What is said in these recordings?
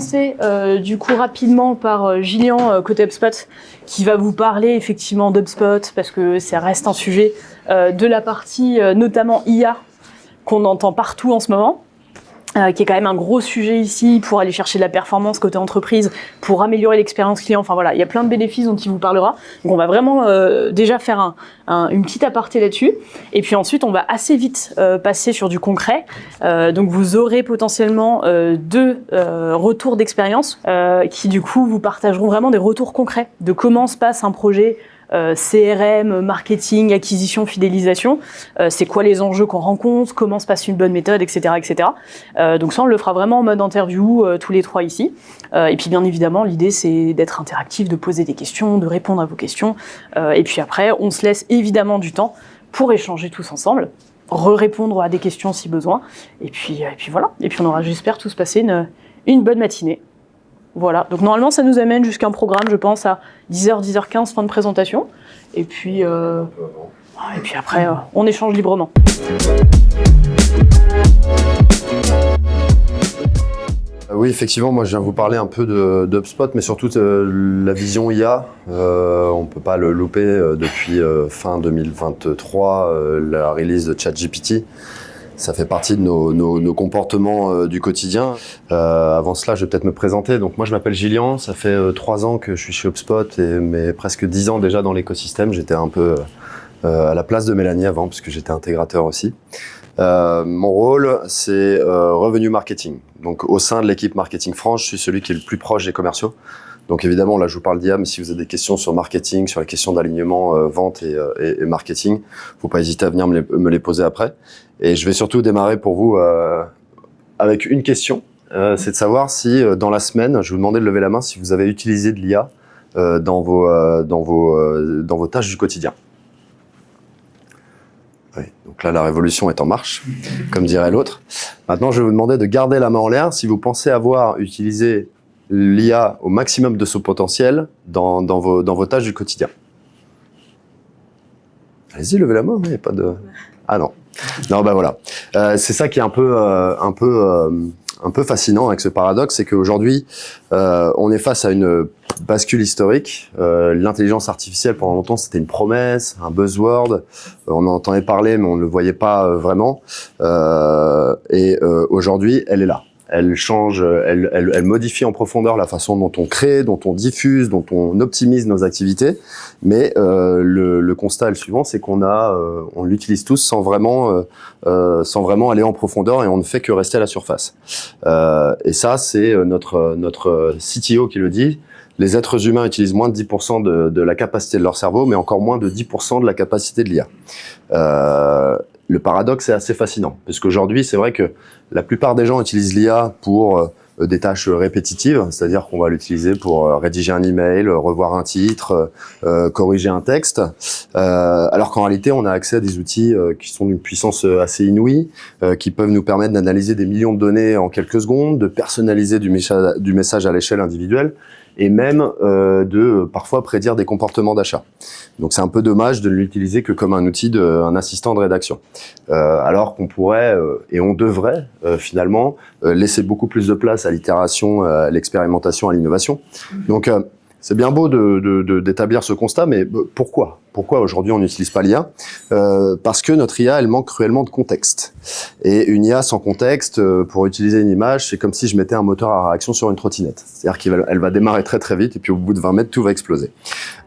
commencer du coup rapidement par Gillian côté HubSpot qui va vous parler effectivement d'HubSpot parce que ça reste un sujet de la partie notamment IA qu'on entend partout en ce moment. Qui est quand même un gros sujet ici pour aller chercher de la performance côté entreprise, pour améliorer l'expérience client. Enfin voilà, il y a plein de bénéfices dont il vous parlera. Donc on va vraiment déjà faire une petite aparté là-dessus. Et puis ensuite, on va assez vite passer sur du concret. Donc vous aurez potentiellement deux retours d'expérience qui du coup vous partageront vraiment des retours concrets de comment se passe un projet CRM, marketing, acquisition, fidélisation, c'est quoi les enjeux qu'on rencontre, comment se passe une bonne méthode, etc. etc. Donc ça, on le fera vraiment en mode interview, tous les trois ici. Et puis bien évidemment, l'idée, c'est d'être interactif, de poser des questions, de répondre à vos questions. Et puis après, on se laisse évidemment du temps pour échanger tous ensemble, répondre à des questions si besoin. Et puis voilà. Et puis on aura, j'espère, tous passé une bonne matinée. Voilà, donc normalement ça nous amène jusqu'à un programme, je pense, à 10h, 10h15, fin de présentation. Et puis après, on échange librement. Oui, effectivement, moi je viens vous parler un peu d'HubSpot, mais surtout de la vision IA. On ne peut pas le louper depuis fin 2023, la release de ChatGPT. Ça fait partie de nos comportements du quotidien. Avant cela, je vais peut-être me présenter. Donc moi, je m'appelle Gillian. Ça fait 3 ans que je suis chez HubSpot, mais presque 10 ans déjà dans l'écosystème. J'étais un peu à la place de Mélanie avant, puisque j'étais intégrateur aussi. Mon rôle, c'est revenu marketing. Donc au sein de l'équipe marketing France, je suis celui qui est le plus proche des commerciaux. Donc évidemment, là je vous parle d'IA, mais si vous avez des questions sur marketing, sur les questions d'alignement, vente et marketing, faut pas hésiter à venir me les poser après. Et je vais surtout démarrer pour vous avec une question, c'est de savoir si dans la semaine, je vais vous demander de lever la main si vous avez utilisé de l'IA dans vos tâches du quotidien. Oui, donc là la révolution est en marche, comme dirait l'autre. Maintenant, je vais vous demander de garder la main en l'air si vous pensez avoir utilisé l'IA au maximum de son potentiel dans vos tâches du quotidien. Allez-y, levez la main, il n'y a pas de... Ah non. Non, ben voilà. C'est ça qui est un peu fascinant avec ce paradoxe, c'est qu'aujourd'hui, on est face à une bascule historique. L'intelligence artificielle, pendant longtemps, c'était une promesse, un buzzword. On en entendait parler, mais on ne le voyait pas vraiment. Aujourd'hui, elle est là. Elle change, elle modifie en profondeur la façon dont on crée, dont on diffuse, dont on optimise nos activités. Mais le constat est le suivant, c'est on l'utilise tous sans vraiment aller en profondeur et on ne fait que rester à la surface. Et ça, c'est notre CTO qui le dit. Les êtres humains utilisent moins de 10% de la capacité de leur cerveau, mais encore moins de 10% de la capacité de l'IA. Le paradoxe est assez fascinant, parce qu'aujourd'hui, c'est vrai que la plupart des gens utilisent l'IA pour des tâches répétitives, c'est-à-dire qu'on va l'utiliser pour rédiger un email, revoir un titre, corriger un texte, alors qu'en réalité, on a accès à des outils qui sont d'une puissance assez inouïe, qui peuvent nous permettre d'analyser des millions de données en quelques secondes, de personnaliser du message à l'échelle individuelle, et même de parfois prédire des comportements d'achat. Donc c'est un peu dommage de l'utiliser que comme un outil, un assistant de rédaction. Alors qu'on pourrait, et on devrait finalement, laisser beaucoup plus de place à l'itération, à l'expérimentation, à l'innovation. Donc c'est bien beau d'établir ce constat, mais pourquoi ? Pourquoi aujourd'hui on n'utilise pas l'IA ? Parce que notre IA, elle manque cruellement de contexte. Et une IA sans contexte, pour utiliser une image, c'est comme si je mettais un moteur à réaction sur une trottinette. C'est-à-dire qu'elle va démarrer très très vite et puis au bout de 20 mètres, tout va exploser.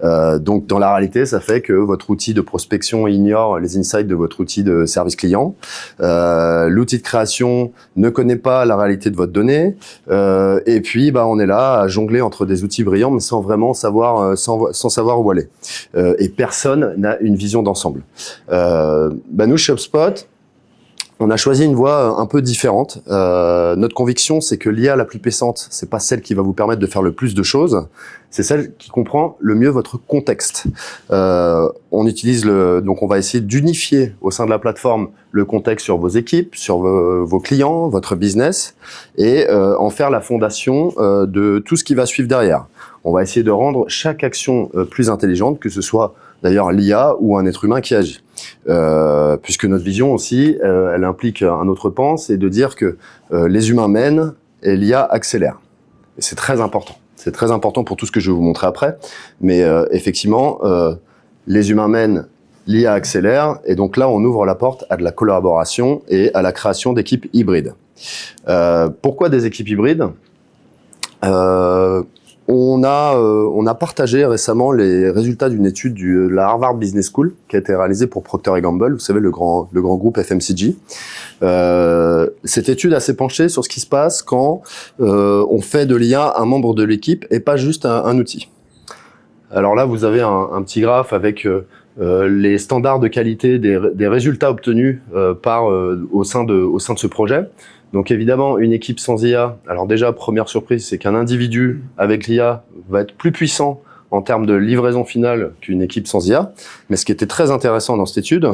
Donc dans la réalité, ça fait que votre outil de prospection ignore les insights de votre outil de service client. L'outil de création ne connaît pas la réalité de votre donnée. Et puis on est là à jongler entre des outils brillants, mais sans vraiment savoir, sans savoir où aller. Et personne n'a une vision d'ensemble. Nous, chez HubSpot, on a choisi une voie un peu différente. Notre conviction, c'est que l'IA la plus puissante, c'est pas celle qui va vous permettre de faire le plus de choses, c'est celle qui comprend le mieux votre contexte. On utilise donc on va essayer d'unifier au sein de la plateforme le contexte sur vos équipes, sur vos clients, votre business, et en faire la fondation de tout ce qui va suivre derrière. On va essayer de rendre chaque action plus intelligente, que ce soit d'ailleurs l'IA ou un être humain qui agit. Puisque notre vision aussi, elle implique un autre pan, c'est de dire que les humains mènent et l'IA accélère. Et c'est très important. C'est très important pour tout ce que je vais vous montrer après. Mais effectivement, les humains mènent, l'IA accélère, et donc là, on ouvre la porte à de la collaboration et à la création d'équipes hybrides. Pourquoi des équipes hybrides ? On a partagé récemment les résultats d'une étude de la Harvard Business School qui a été réalisée pour Procter & Gamble, vous savez, le grand groupe FMCG. Cette étude s'est penchée sur ce qui se passe quand on fait de l'IA un membre de l'équipe et pas juste un outil. Alors là, vous avez un petit graphe avec les standards de qualité des résultats obtenus au sein de ce projet. Donc évidemment, une équipe sans IA, alors déjà, première surprise, c'est qu'un individu avec l'IA va être plus puissant en termes de livraison finale qu'une équipe sans IA. Mais ce qui était très intéressant dans cette étude,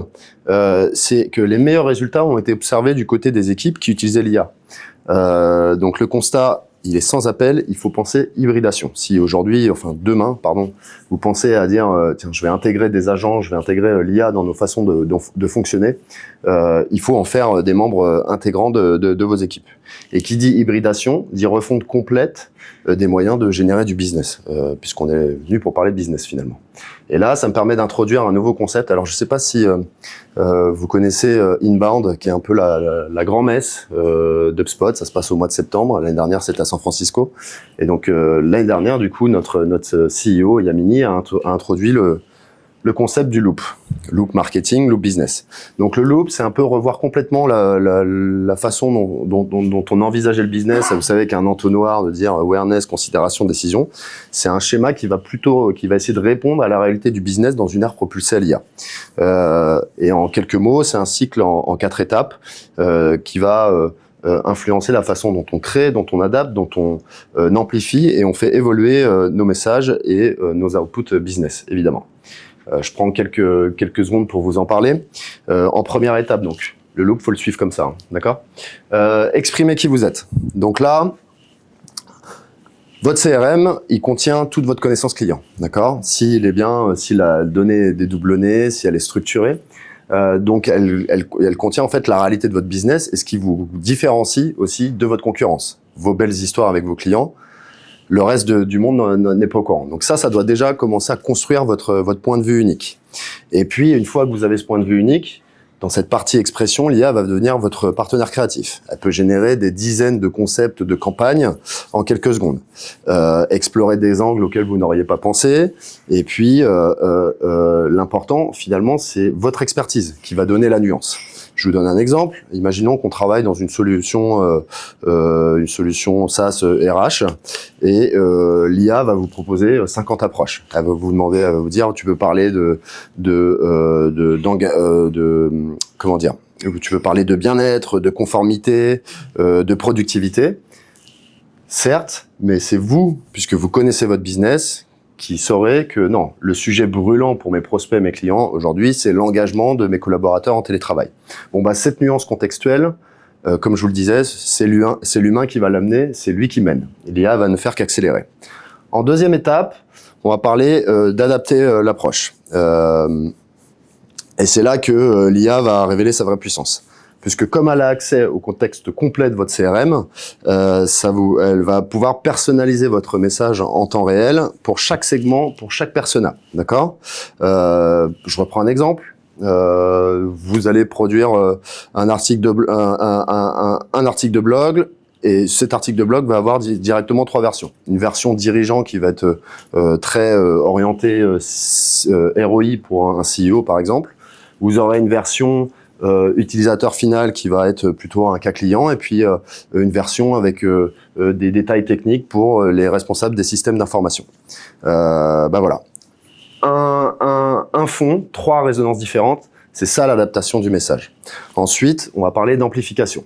c'est que les meilleurs résultats ont été observés du côté des équipes qui utilisaient l'IA. Donc le constat, il est sans appel, il faut penser hybridation. Si aujourd'hui, enfin demain, pardon, vous pensez à dire tiens, je vais intégrer des agents, je vais intégrer l'IA dans nos façons de fonctionner, il faut en faire des membres intégrants de vos équipes. Et qui dit hybridation, dit refonte complète des moyens de générer du business, puisqu'on est venu pour parler de business finalement. Et là, ça me permet d'introduire un nouveau concept. Alors, je ne sais pas si vous connaissez Inbound, qui est un peu la grand-messe d'HubSpot. Ça se passe au mois de septembre. L'année dernière, c'était à San Francisco. Et donc, l'année dernière, du coup, notre CEO, Yamini, a introduit le concept du loop. Loop marketing, loop business. Donc le loop, c'est un peu revoir complètement la façon dont on envisageait le business. Vous savez qu'un entonnoir de dire awareness, considération, décision, c'est un schéma qui va essayer de répondre à la réalité du business dans une ère propulsée à l'IA. Et en quelques mots, c'est un cycle en 4 étapes qui va influencer la façon dont on crée, dont on adapte, dont on amplifie et on fait évoluer nos messages et nos outputs business, évidemment. Je prends quelques secondes pour vous en parler. En première étape, donc, le loop, faut le suivre comme ça, hein, d'accord ? Exprimez qui vous êtes. Donc là, votre CRM, il contient toute votre connaissance client, d'accord ? S'il est bien, si la donnée est dédoublonnée, si elle est structurée. Donc, elle contient en fait la réalité de votre business et ce qui vous différencie aussi de votre concurrence. Vos belles histoires avec vos clients. Le reste du monde n'est pas au courant. Donc ça doit déjà commencer à construire votre point de vue unique. Et puis, une fois que vous avez ce point de vue unique, dans cette partie expression, l'IA va devenir votre partenaire créatif. Elle peut générer des dizaines de concepts de campagne en quelques secondes. Explorer des angles auxquels vous n'auriez pas pensé. Et puis, l'important, finalement, c'est votre expertise qui va donner la nuance. Je vous donne un exemple. Imaginons qu'on travaille dans une solution SaaS RH et l'IA va vous proposer 50 approches. Elle va vous demander, elle va vous dire, tu peux parler comment dire, tu peux parler de bien-être, de conformité, de productivité. Certes, mais c'est vous, puisque vous connaissez votre business, qui saurait que non, le sujet brûlant pour mes prospects, mes clients, aujourd'hui, c'est l'engagement de mes collaborateurs en télétravail. Bon, cette nuance contextuelle, comme je vous le disais, c'est l'humain qui va l'amener, c'est lui qui mène. L'IA va ne faire qu'accélérer. En deuxième étape, on va parler d'adapter l'approche. Et c'est là que l'IA va révéler sa vraie puissance. Puisque comme elle a accès au contexte complet de votre CRM, elle va pouvoir personnaliser votre message en temps réel pour chaque segment, pour chaque persona. D'accord ? Je reprends un exemple. Vous allez produire un article de blog. Et cet article de blog va avoir directement 3 versions. Une version dirigeant qui va être très orientée ROI pour un CEO, par exemple. Vous aurez une version utilisateur final qui va être plutôt un cas client, et puis une version avec des détails techniques pour les responsables des systèmes d'information. Voilà. Un fond, 3 résonances différentes, c'est ça l'adaptation du message. Ensuite, on va parler d'amplification.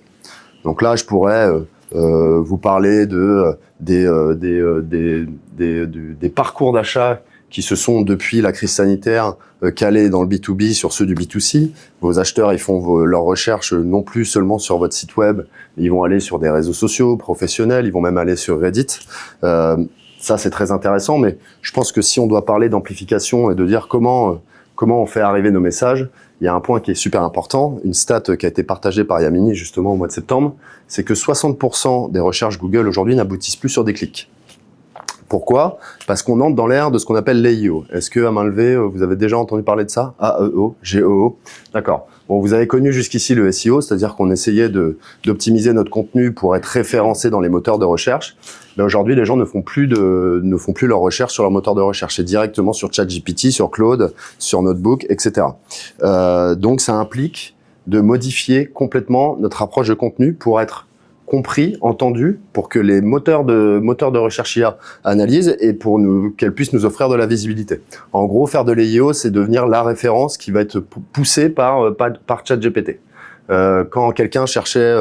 Donc là, je pourrais vous parler des parcours d'achat qui se sont, depuis la crise sanitaire, calés dans le B2B sur ceux du B2C. Vos acheteurs, ils font leurs recherches non plus seulement sur votre site web, mais ils vont aller sur des réseaux sociaux professionnels, ils vont même aller sur Reddit. Ça, c'est très intéressant, mais je pense que si on doit parler d'amplification et de dire comment comment on fait arriver nos messages, il y a un point qui est super important, une stat qui a été partagée par Yamini justement au mois de septembre, c'est que 60% des recherches Google aujourd'hui n'aboutissent plus sur des clics. Pourquoi? Parce qu'on entre dans l'ère de ce qu'on appelle l'AEO. Est-ce que, à main levée, vous avez déjà entendu parler de ça? AEO, GEO. D'accord. Bon, vous avez connu jusqu'ici le SEO, c'est-à-dire qu'on essayait d'optimiser notre contenu pour être référencé dans les moteurs de recherche. Là, aujourd'hui, les gens ne font plus leur recherche sur leur moteur de recherche. C'est directement sur ChatGPT, sur Claude, sur Notebook, etc. Donc, ça implique de modifier complètement notre approche de contenu pour être compris, entendu, pour que les moteurs de recherche IA analysent et pour qu'elles puissent nous offrir de la visibilité. En gros, faire de l'AEO, c'est devenir la référence qui va être poussée par ChatGPT. Quand quelqu'un cherchait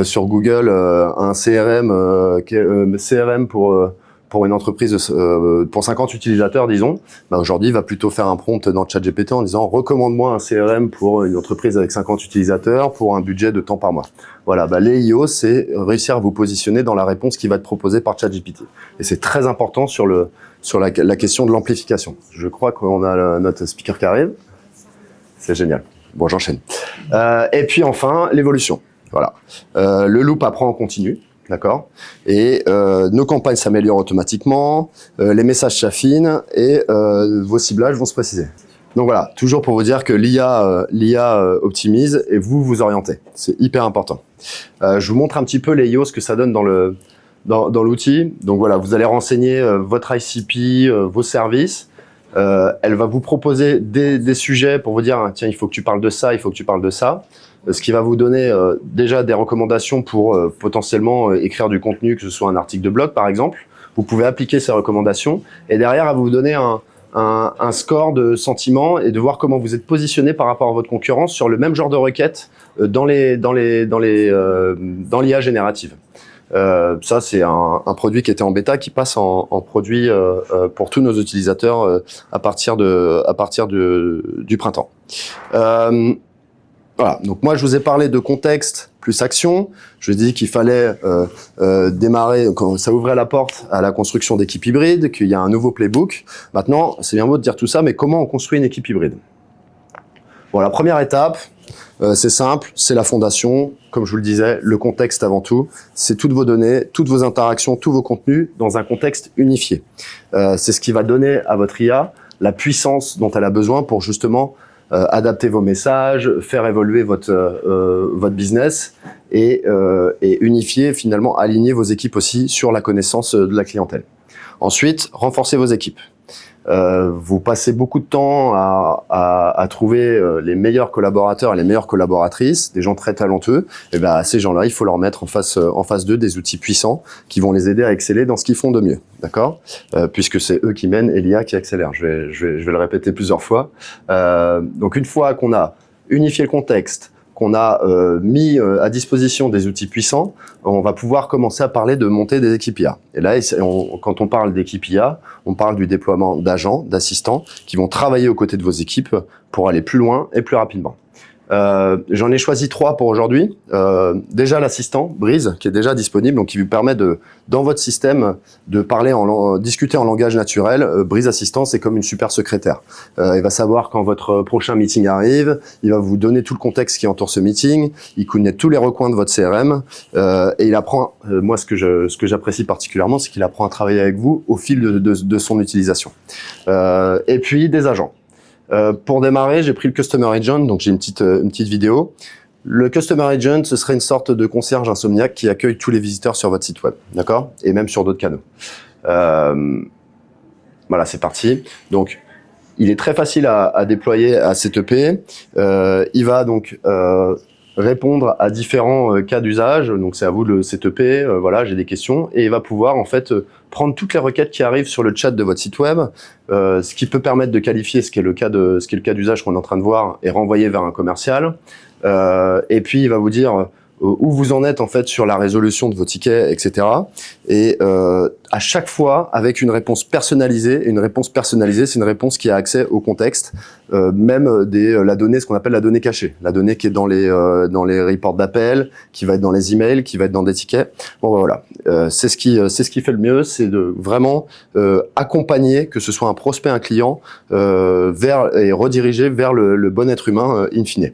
sur Google un CRM pour une entreprise pour 50 utilisateurs, disons, aujourd'hui, il va plutôt faire un prompt dans ChatGPT en disant « Recommande-moi un CRM pour une entreprise avec 50 utilisateurs pour un budget de temps par mois. » Voilà, l'AEO, c'est réussir à vous positionner dans la réponse qui va être proposée par ChatGPT. Et c'est très important sur la question de l'amplification. Je crois qu'on a notre speaker qui arrive. C'est génial. Bon, j'enchaîne. Et puis enfin, l'évolution. Voilà. Le loop apprend en continu. D'accord. Et nos campagnes s'améliorent automatiquement, les messages s'affinent et vos ciblages vont se préciser. Donc voilà, toujours pour vous dire que l'IA optimise et vous orientez. C'est hyper important. Je vous montre un petit peu l'AEO, ce que ça donne dans l'outil. Donc voilà, vous allez renseigner votre ICP, vos services. Elle va vous proposer des sujets pour vous dire tiens, il faut que tu parles de ça, il faut que tu parles de ça. Ce qui va vous donner déjà des recommandations pour potentiellement écrire du contenu, que ce soit un article de blog par exemple. Vous pouvez appliquer ces recommandations et derrière, elle va vous donner un score de sentiments et de voir comment vous êtes positionné par rapport à votre concurrence sur le même genre de requête dans l'IA générative. Ça, c'est un produit qui était en bêta, qui passe en produit pour tous nos utilisateurs à partir du printemps. Voilà. Donc moi, je vous ai parlé de contexte plus action. Je vous ai dit qu'il fallait démarrer, quand ça ouvrait la porte à la construction d'équipes hybrides, qu'il y a un nouveau playbook. Maintenant, c'est bien beau de dire tout ça, mais comment on construit une équipe hybride? Bon, la première étape, c'est simple, c'est la fondation. Comme je vous le disais, le contexte avant tout, c'est toutes vos données, toutes vos interactions, tous vos contenus dans un contexte unifié. C'est ce qui va donner à votre IA la puissance dont elle a besoin pour justement adapter vos messages, faire évoluer votre business et unifier, finalement, aligner vos équipes aussi sur la connaissance de la clientèle. Ensuite, renforcer vos équipes. Vous passez beaucoup de temps à trouver les meilleurs collaborateurs et les meilleures collaboratrices, des gens très talentueux. Et à ces gens-là, il faut leur mettre en face d'eux des outils puissants qui vont les aider à exceller dans ce qu'ils font de mieux, d'accord? Puisque c'est eux qui mènent et l'IA qui accélère. Je vais le répéter plusieurs fois. Donc une fois qu'on a unifié le contexte, qu'on a mis à disposition des outils puissants, on va pouvoir commencer à parler de monter des équipes IA. Et là, quand on parle d'équipes IA, on parle du déploiement d'agents, d'assistants qui vont travailler aux côtés de vos équipes pour aller plus loin et plus rapidement. J'en ai choisi 3 pour aujourd'hui. Déjà l'assistant Breeze qui est déjà disponible, donc qui vous permet dans votre système de parler discuter en langage naturel. Breeze Assistant, c'est comme une super secrétaire. Il va savoir quand votre prochain meeting arrive, il va vous donner tout le contexte qui entoure ce meeting, il connaît tous les recoins de votre CRM et il apprend. Moi, ce que j'apprécie particulièrement, c'est qu'il apprend à travailler avec vous au fil de son utilisation. Et puis des agents. Pour démarrer, j'ai pris le Customer Agent, donc j'ai une petite vidéo. Le Customer Agent, ce serait une sorte de concierge insomniaque qui accueille tous les visiteurs sur votre site web, d'accord? Et même sur d'autres canaux. Voilà, c'est parti. Donc, il est très facile à déployer, à setuper. Il va donc répondre à différents cas d'usage. Donc, c'est à vous de le setuper. Voilà, j'ai des questions. Et il va pouvoir, en fait, prendre toutes les requêtes qui arrivent sur le chat de votre site web, ce qui peut permettre de qualifier ce qui est le cas d'usage qu'on est en train de voir et renvoyer vers un commercial. Et puis, il va vous dire, où vous en êtes en fait sur la résolution de vos tickets, etc. Et à chaque fois avec une réponse personnalisée. Une réponse personnalisée, c'est une réponse qui a accès au contexte, même la donnée, ce qu'on appelle la donnée cachée, la donnée qui est dans les reports d'appel, qui va être dans les emails, qui va être dans des tickets. Bon, voilà, c'est ce qui fait le mieux, c'est de vraiment accompagner, que ce soit un prospect, un client, et rediriger vers le bon être humain in fine.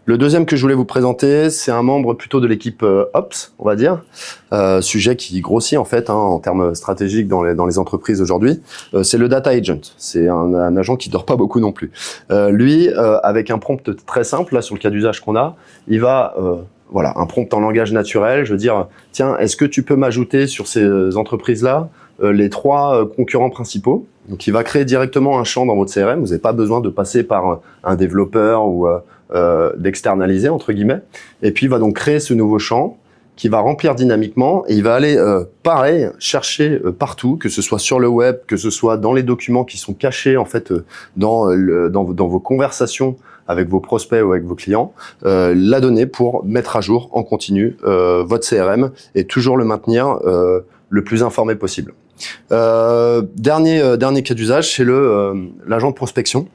Le deuxième que je voulais vous présenter, c'est un membre plutôt de l'équipe Ops, on va dire, sujet qui grossit en fait en termes stratégiques dans les entreprises aujourd'hui. C'est le Data Agent. C'est un agent qui dort pas beaucoup non plus. Lui, avec un prompt très simple, là sur le cas d'usage qu'on a, il va voilà, un prompt en langage naturel. Je veux dire, tiens, est-ce que tu peux m'ajouter sur ces entreprises-là les 3 concurrents principaux? Donc, il va créer directement un champ dans votre CRM. Vous n'avez pas besoin de passer par un développeur ou d'externaliser, entre guillemets. Et puis, il va donc créer ce nouveau champ qui va remplir dynamiquement et il va aller, pareil, chercher partout, que ce soit sur le web, que ce soit dans les documents qui sont cachés, en fait, dans vos conversations avec vos prospects ou avec vos clients, la donnée pour mettre à jour en continu votre CRM et toujours le maintenir le plus informé possible. Dernier cas d'usage, c'est l'agent de prospection.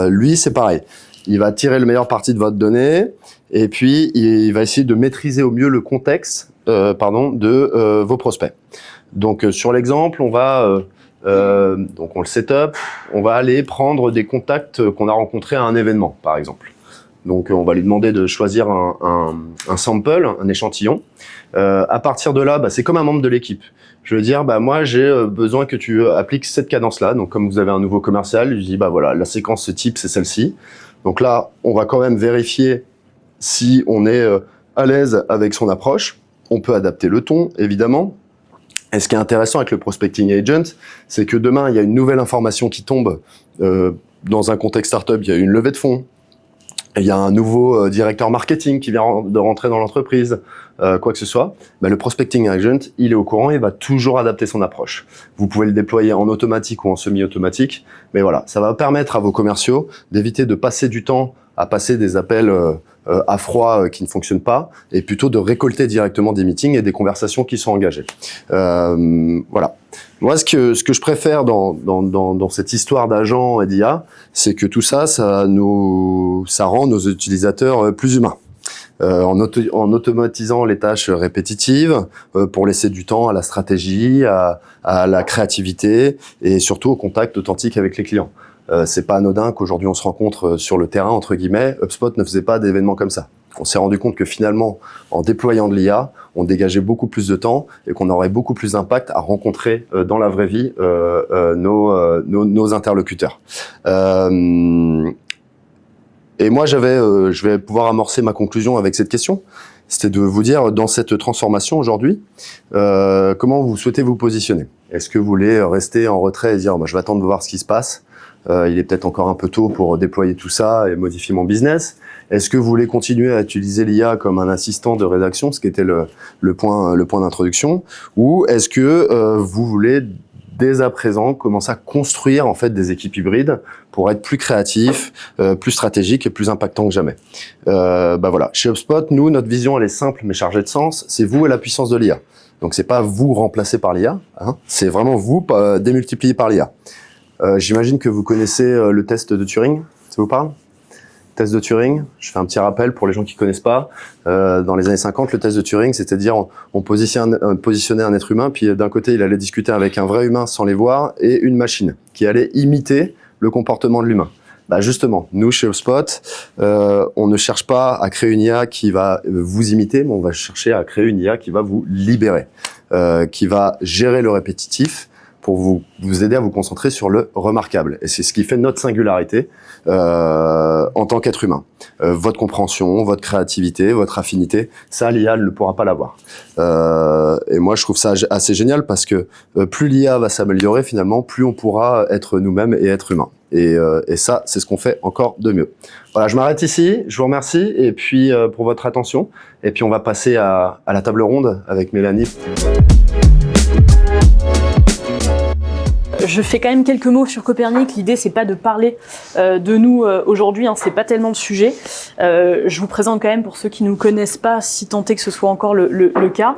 Lui, c'est pareil. Il va tirer le meilleur parti de votre donnée et puis il va essayer de maîtriser au mieux le contexte de vos prospects. Donc sur l'exemple, on va donc on le setup, on va aller prendre des contacts qu'on a rencontrés à un événement, par exemple. Donc on va lui demander de choisir un sample, un échantillon. À partir de là, c'est comme un membre de l'équipe. Je veux dire, moi j'ai besoin que tu appliques cette cadence-là. Donc comme vous avez un nouveau commercial, je dis voilà, la séquence ce type c'est celle-ci. Donc là, on va quand même vérifier si on est à l'aise avec son approche. On peut adapter le ton, évidemment. Et ce qui est intéressant avec le prospecting agent, c'est que demain, il y a une nouvelle information qui tombe dans un contexte startup. Il y a une levée de fonds. Il y a un nouveau directeur marketing qui vient de rentrer dans l'entreprise, quoi que ce soit. Le prospecting agent, il est au courant, il va toujours adapter son approche. Vous pouvez le déployer en automatique ou en semi-automatique, mais voilà, ça va permettre à vos commerciaux d'éviter de passer du temps à passer des appels à froid qui ne fonctionnent pas, et plutôt de récolter directement des meetings et des conversations qui sont engagées. Voilà. Moi, ce que je préfère dans cette histoire d'agents et d'IA, c'est que tout ça, ça rend nos utilisateurs plus humains. En automatisant les tâches répétitives, pour laisser du temps à la stratégie, à la créativité et surtout au contact authentique avec les clients. C'est pas anodin qu'aujourd'hui on se rencontre sur le terrain, entre guillemets. HubSpot ne faisait pas d'événements comme ça. On s'est rendu compte que finalement, en déployant de l'IA, on dégageait beaucoup plus de temps et qu'on aurait beaucoup plus d'impact à rencontrer dans la vraie vie nos interlocuteurs. Et moi, je vais pouvoir amorcer ma conclusion avec cette question. C'était de vous dire, dans cette transformation aujourd'hui, comment vous souhaitez vous positionner? Est-ce que vous voulez rester en retrait et dire, je vais attendre de voir ce qui se passe? Il est peut-être encore un peu tôt pour déployer tout ça et modifier mon business. Est-ce que vous voulez continuer à utiliser l'IA comme un assistant de rédaction, ce qui était le point d'introduction, ou est-ce que vous voulez dès à présent commencer à construire en fait des équipes hybrides pour être plus créatif, plus stratégique et plus impactant que jamais. Voilà, chez HubSpot, nous, notre vision elle est simple mais chargée de sens. C'est vous et la puissance de l'IA. Donc c'est pas vous remplacé par l'IA, c'est vraiment vous démultiplié par l'IA. J'imagine que vous connaissez le test de Turing, ça vous parle? Test de Turing, je fais un petit rappel pour les gens qui connaissent pas. Dans les années 50, le test de Turing, c'est-à-dire on positionnait un être humain, puis d'un côté, il allait discuter avec un vrai humain sans les voir, et une machine qui allait imiter le comportement de l'humain. Justement, nous, chez HubSpot, on ne cherche pas à créer une IA qui va vous imiter, mais on va chercher à créer une IA qui va vous libérer, qui va gérer le répétitif, pour vous aider à vous concentrer sur le remarquable. Et c'est ce qui fait notre singularité en tant qu'être humain. Votre compréhension, votre créativité, votre affinité, ça, l'IA ne pourra pas l'avoir. Et moi, je trouve ça assez génial parce que plus l'IA va s'améliorer, finalement, plus on pourra être nous-mêmes et être humain. Et ça, c'est ce qu'on fait encore de mieux. Voilà, je m'arrête ici. Je vous remercie et puis pour votre attention. Et puis, on va passer à la table ronde avec Mélanie. Je fais quand même quelques mots sur Copernic. L'idée, c'est pas de parler de nous aujourd'hui, hein, c'est pas tellement le sujet. Je vous présente quand même pour ceux qui ne nous connaissent pas, si tant est que ce soit encore le cas.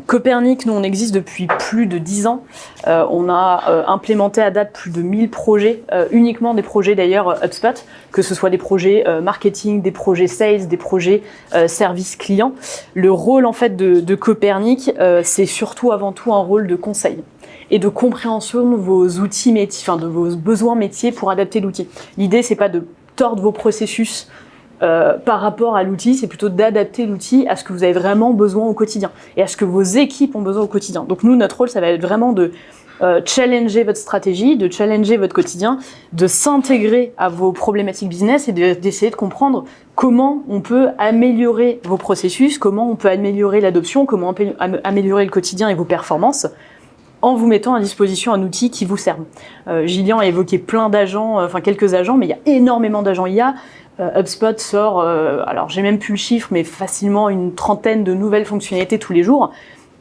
Copernic, nous, on existe depuis plus de 10 ans. On a implémenté à date plus de 1000 projets, uniquement des projets d'ailleurs HubSpot, que ce soit des projets marketing, des projets sales, des projets service client. Le rôle en fait de Copernic, c'est surtout avant tout un rôle de conseil et de compréhension de vos outils métiers, enfin de vos besoins métiers pour adapter l'outil. L'idée, c'est pas de tordre vos processus par rapport à l'outil, c'est plutôt d'adapter l'outil à ce que vous avez vraiment besoin au quotidien et à ce que vos équipes ont besoin au quotidien. Donc nous, notre rôle, ça va être vraiment de challenger votre stratégie, de challenger votre quotidien, de s'intégrer à vos problématiques business et d'essayer de comprendre comment on peut améliorer vos processus, comment on peut améliorer l'adoption, comment on peut améliorer le quotidien et vos performances en vous mettant à disposition un outil qui vous serve. Gillian a évoqué plein d'agents, enfin quelques agents, mais il y a énormément d'agents IA. HubSpot sort, alors j'ai même plus le chiffre, mais facilement une trentaine de nouvelles fonctionnalités tous les jours.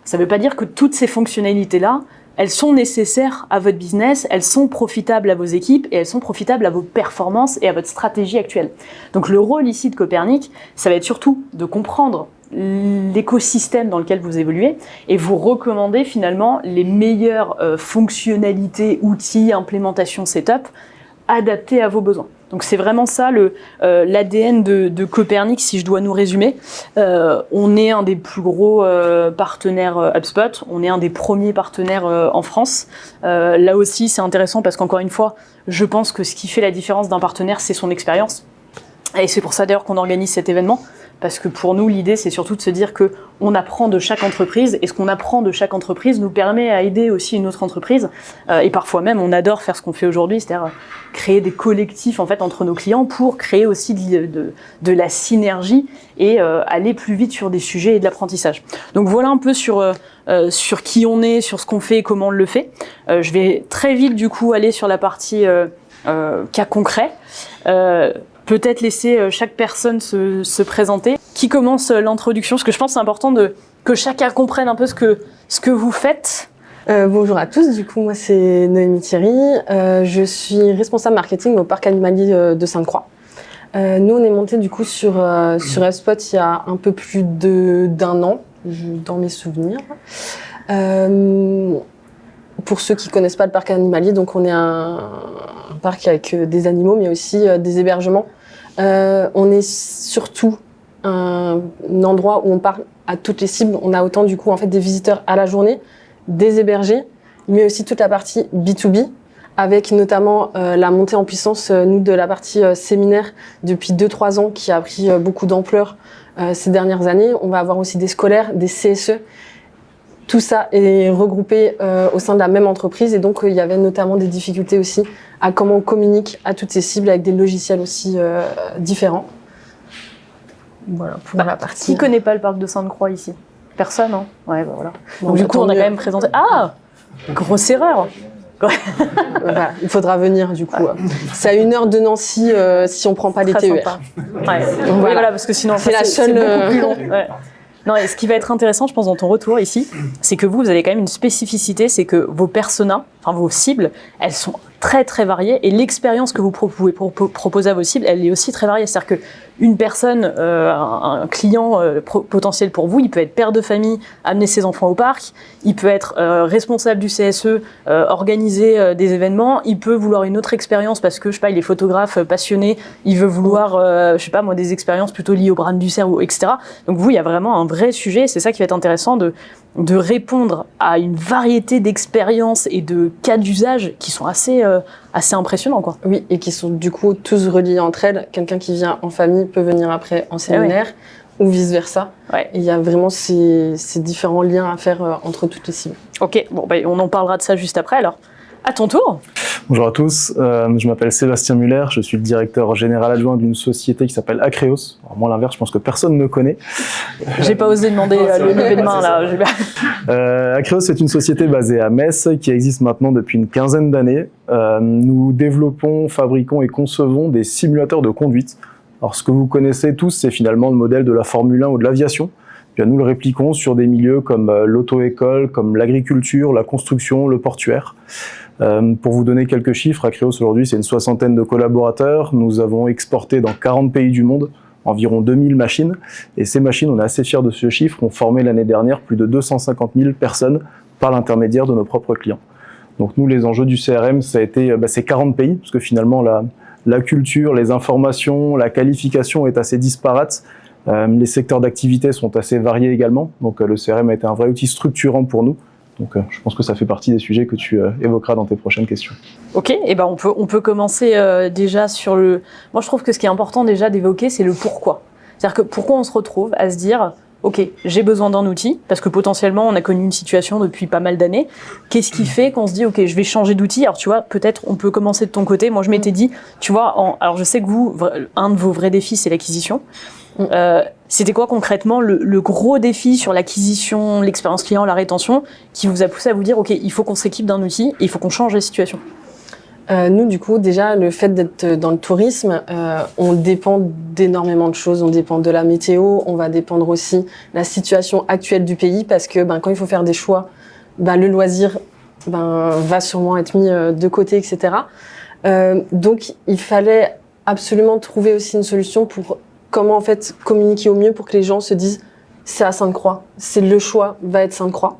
Ça ne veut pas dire que toutes ces fonctionnalités-là, elles sont nécessaires à votre business, elles sont profitables à vos équipes et elles sont profitables à vos performances et à votre stratégie actuelle. Donc le rôle ici de Copernic, ça va être surtout de comprendre l'écosystème dans lequel vous évoluez et vous recommander finalement les meilleures fonctionnalités, outils, implémentations, setup adaptés à vos besoins. Donc c'est vraiment ça l'ADN de Copernic, si je dois nous résumer. On est un des plus gros partenaires HubSpot, on est un des premiers partenaires en France. Là aussi, c'est intéressant parce qu'encore une fois, je pense que ce qui fait la différence d'un partenaire, c'est son expérience. Et c'est pour ça d'ailleurs qu'on organise cet événement. Parce que pour nous, l'idée, c'est surtout de se dire que on apprend de chaque entreprise et ce qu'on apprend de chaque entreprise nous permet à aider aussi une autre entreprise. Et parfois même, on adore faire ce qu'on fait aujourd'hui, c'est-à-dire créer des collectifs en fait entre nos clients pour créer aussi de la synergie et aller plus vite sur des sujets et de l'apprentissage. Donc voilà un peu sur qui on est, sur ce qu'on fait et comment on le fait. Je vais très vite du coup aller sur la partie cas concret. Peut-être laisser chaque personne se présenter. Qui commence l'introduction? Parce que je pense que c'est important que chacun comprenne un peu ce que vous faites. Bonjour à tous, du coup moi c'est Noémie Thierry, je suis responsable marketing au parc animalier de Sainte-Croix. Nous on est monté du coup sur HubSpot il y a un peu plus d'un an, dans mes souvenirs. Pour ceux qui connaissent pas le parc animalier, donc on est un parc avec des animaux mais aussi des hébergements. On est surtout un endroit où on parle à toutes les cibles. On a autant du coup en fait des visiteurs à la journée, des hébergés, mais aussi toute la partie B2B, avec notamment la montée en puissance nous de la partie séminaire depuis 2-3 ans qui a pris beaucoup d'ampleur ces dernières années. On va avoir aussi des scolaires, des CSE. Tout ça est regroupé au sein de la même entreprise et donc il y avait notamment des difficultés aussi à comment on communique à toutes ces cibles avec des logiciels aussi différents. Voilà pour la partie. Qui connaît pas le parc de Sainte-Croix ici? Personne, hein? Ouais, bah voilà. Bon, donc du coup, on a quand même présenté. Ah, grosse erreur. Voilà, il faudra venir du coup. C'est à 1 heure de Nancy si on prend pas les TER. Ouais. Donc, voilà, parce que sinon c'est la seule. C'est beaucoup plus long. Ouais. Non, et ce qui va être intéressant, je pense, dans ton retour ici, c'est que vous avez quand même une spécificité, c'est que vos personas, enfin vos cibles, elles sont très très variées et l'expérience que vous pouvez proposer à vos cibles, elle est aussi très variée. C'est-à-dire qu'une personne, un client potentiel pour vous, il peut être père de famille, amener ses enfants au parc, il peut être responsable du CSE, organiser des événements, il peut vouloir une autre expérience parce que, je sais pas, il est photographe passionné, il veut vouloir, je sais pas moi, des expériences plutôt liées au brand du cerf, etc. Donc vous, il y a vraiment un vrai sujet, c'est ça qui va être intéressant de répondre à une variété d'expériences et de cas d'usage qui sont assez impressionnants, quoi. Oui, et qui sont du coup tous reliés entre elles. Quelqu'un qui vient en famille peut venir après en séminaire ou vice-versa. Ouais. Et il y a vraiment ces différents liens à faire entre toutes les cibles. Ok, bon, on en parlera de ça juste après alors. À ton tour. Bonjour à tous, je m'appelle Sébastien Muller, je suis le directeur général adjoint d'une société qui s'appelle Acreos. Alors moi, l'inverse, je pense que personne ne connaît. J'ai pas osé demander le lever de main là. Acreos, c'est une société basée à Metz qui existe maintenant depuis une quinzaine d'années. Nous développons, fabriquons et concevons des simulateurs de conduite. Alors ce que vous connaissez tous, c'est finalement le modèle de la Formule 1 ou de l'aviation. Puis nous le répliquons sur des milieux comme l'auto-école, comme l'agriculture, la construction, le portuaire. Pour vous donner quelques chiffres, Acreos aujourd'hui c'est une 60aine de collaborateurs. Nous avons exporté dans 40 pays du monde environ 2000 machines. Et ces machines, on est assez fiers de ce chiffre, ont formé l'année dernière plus de 250 000 personnes par l'intermédiaire de nos propres clients. Donc nous, les enjeux du CRM, ça a été ces 40 pays, parce que finalement la culture, les informations, la qualification est assez disparate. Les secteurs d'activité sont assez variés également. Donc le CRM a été un vrai outil structurant pour nous. Donc je pense que ça fait partie des sujets que tu évoqueras dans tes prochaines questions. Ok, et ben on peut commencer déjà sur le... Moi je trouve que ce qui est important déjà d'évoquer, c'est le pourquoi. C'est-à-dire que pourquoi on se retrouve à se dire, ok, j'ai besoin d'un outil, parce que potentiellement on a connu une situation depuis pas mal d'années. Qu'est-ce qui fait qu'on se dit, ok, je vais changer d'outil? Alors tu vois, peut-être on peut commencer de ton côté. Moi je m'étais dit, tu vois, alors je sais que vous, un de vos vrais défis, c'est l'acquisition. C'était quoi concrètement le gros défi sur l'acquisition, l'expérience client, la rétention, qui vous a poussé à vous dire, ok, il faut qu'on s'équipe d'un outil et il faut qu'on change la situation? Nous, du coup, déjà, le fait d'être dans le tourisme, on dépend d'énormément de choses. On dépend de la météo, on va dépendre aussi de la situation actuelle du pays, parce que quand il faut faire des choix, le loisir va sûrement être mis de côté, etc. Donc, il fallait absolument trouver aussi une solution pour comment en fait communiquer au mieux pour que les gens se disent c'est à Sainte-Croix, c'est le choix va être Sainte-Croix.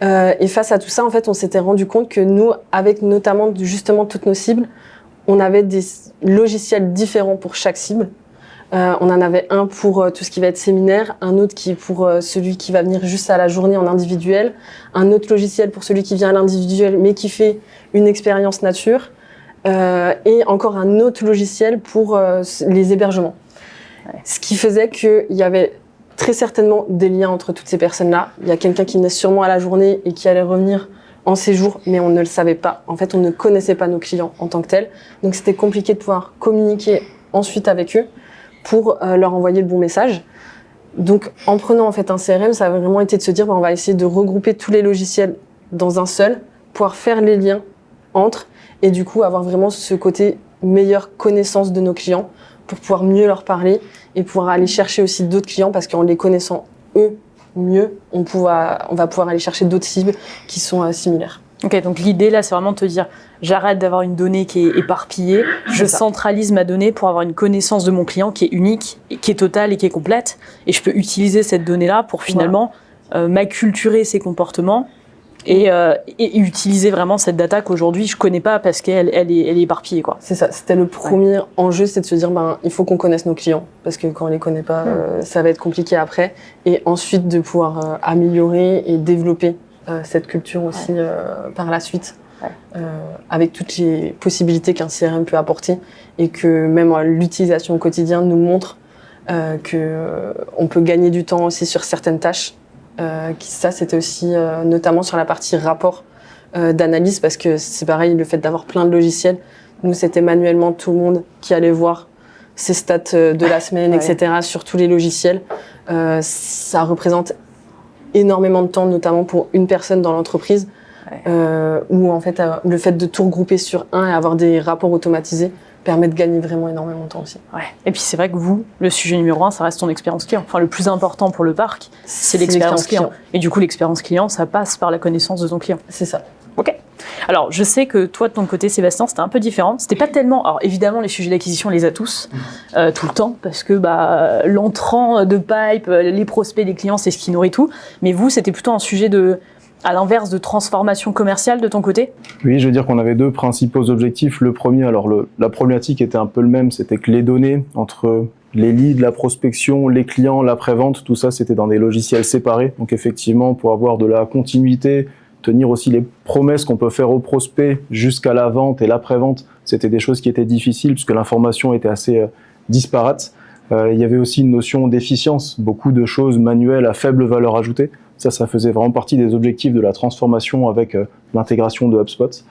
Et face à tout ça, en fait, on s'était rendu compte que nous, avec notamment justement toutes nos cibles, on avait des logiciels différents pour chaque cible. On en avait un pour tout ce qui va être séminaire, un autre qui est pour celui qui va venir juste à la journée en individuel, un autre logiciel pour celui qui vient à l'individuel mais qui fait une expérience nature, et encore un autre logiciel pour les hébergements. Ce qui faisait qu'il y avait très certainement des liens entre toutes ces personnes-là. Il y a quelqu'un qui venait sûrement à la journée et qui allait revenir en séjour, mais on ne le savait pas. En fait, on ne connaissait pas nos clients en tant que tels. Donc, c'était compliqué de pouvoir communiquer ensuite avec eux pour leur envoyer le bon message. Donc, en prenant en fait un CRM, ça a vraiment été de se dire on va essayer de regrouper tous les logiciels dans un seul, pouvoir faire les liens entre et du coup avoir vraiment ce côté meilleure connaissance de nos clients pour pouvoir mieux leur parler et pouvoir aller chercher aussi d'autres clients, parce qu'en les connaissant eux mieux, on va pouvoir aller chercher d'autres cibles qui sont similaires. Ok, donc l'idée là, c'est vraiment de te dire, j'arrête d'avoir une donnée qui est éparpillée, je centralise ma donnée pour avoir une connaissance de mon client qui est unique, qui est totale et qui est complète, et je peux utiliser cette donnée-là pour finalement m'acculturer ses comportements et utiliser vraiment cette data qu'aujourd'hui je connais pas parce qu'elle est éparpillée, quoi. C'est ça, c'était le premier enjeu, c'est de se dire il faut qu'on connaisse nos clients, parce que quand on les connaît pas, ça va être compliqué après, et ensuite de pouvoir améliorer et développer cette culture aussi par la suite, avec toutes les possibilités qu'un CRM peut apporter, et que même l'utilisation au quotidien nous montre que on peut gagner du temps aussi sur certaines tâches. Ça, c'était aussi notamment sur la partie rapport d'analyse, parce que c'est pareil, le fait d'avoir plein de logiciels, nous c'était manuellement tout le monde qui allait voir ses stats de la semaine, etc. sur tous les logiciels. Ça représente énormément de temps, notamment pour une personne dans l'entreprise, où en fait le fait de tout regrouper sur un et avoir des rapports automatisés permet de gagner vraiment énormément de temps aussi. Ouais. Et puis c'est vrai que vous, le sujet numéro 1, ça reste ton expérience client. Enfin, le plus important pour le parc, c'est l'expérience client. Et du coup, l'expérience client, ça passe par la connaissance de ton client. C'est ça. Ok. Alors, je sais que toi, de ton côté, Sébastien, c'était un peu différent. C'était pas tellement... Alors, évidemment, les sujets d'acquisition, on les a tous, tout le temps, parce que l'entrant de pipe, les prospects, les clients, c'est ce qui nourrit tout. Mais vous, c'était plutôt un sujet à l'inverse de transformation commerciale de ton côté? Oui, je veux dire qu'on avait deux principaux objectifs. Le premier, alors la problématique était un peu le même, c'était que les données entre les leads, la prospection, les clients, l'après-vente, tout ça, c'était dans des logiciels séparés. Donc effectivement, pour avoir de la continuité, tenir aussi les promesses qu'on peut faire aux prospects jusqu'à la vente et l'après-vente, c'était des choses qui étaient difficiles puisque l'information était assez disparate. Il y avait aussi une notion d'efficience, beaucoup de choses manuelles à faible valeur ajoutée. Ça faisait vraiment partie des objectifs de la transformation avec l'intégration de HubSpot.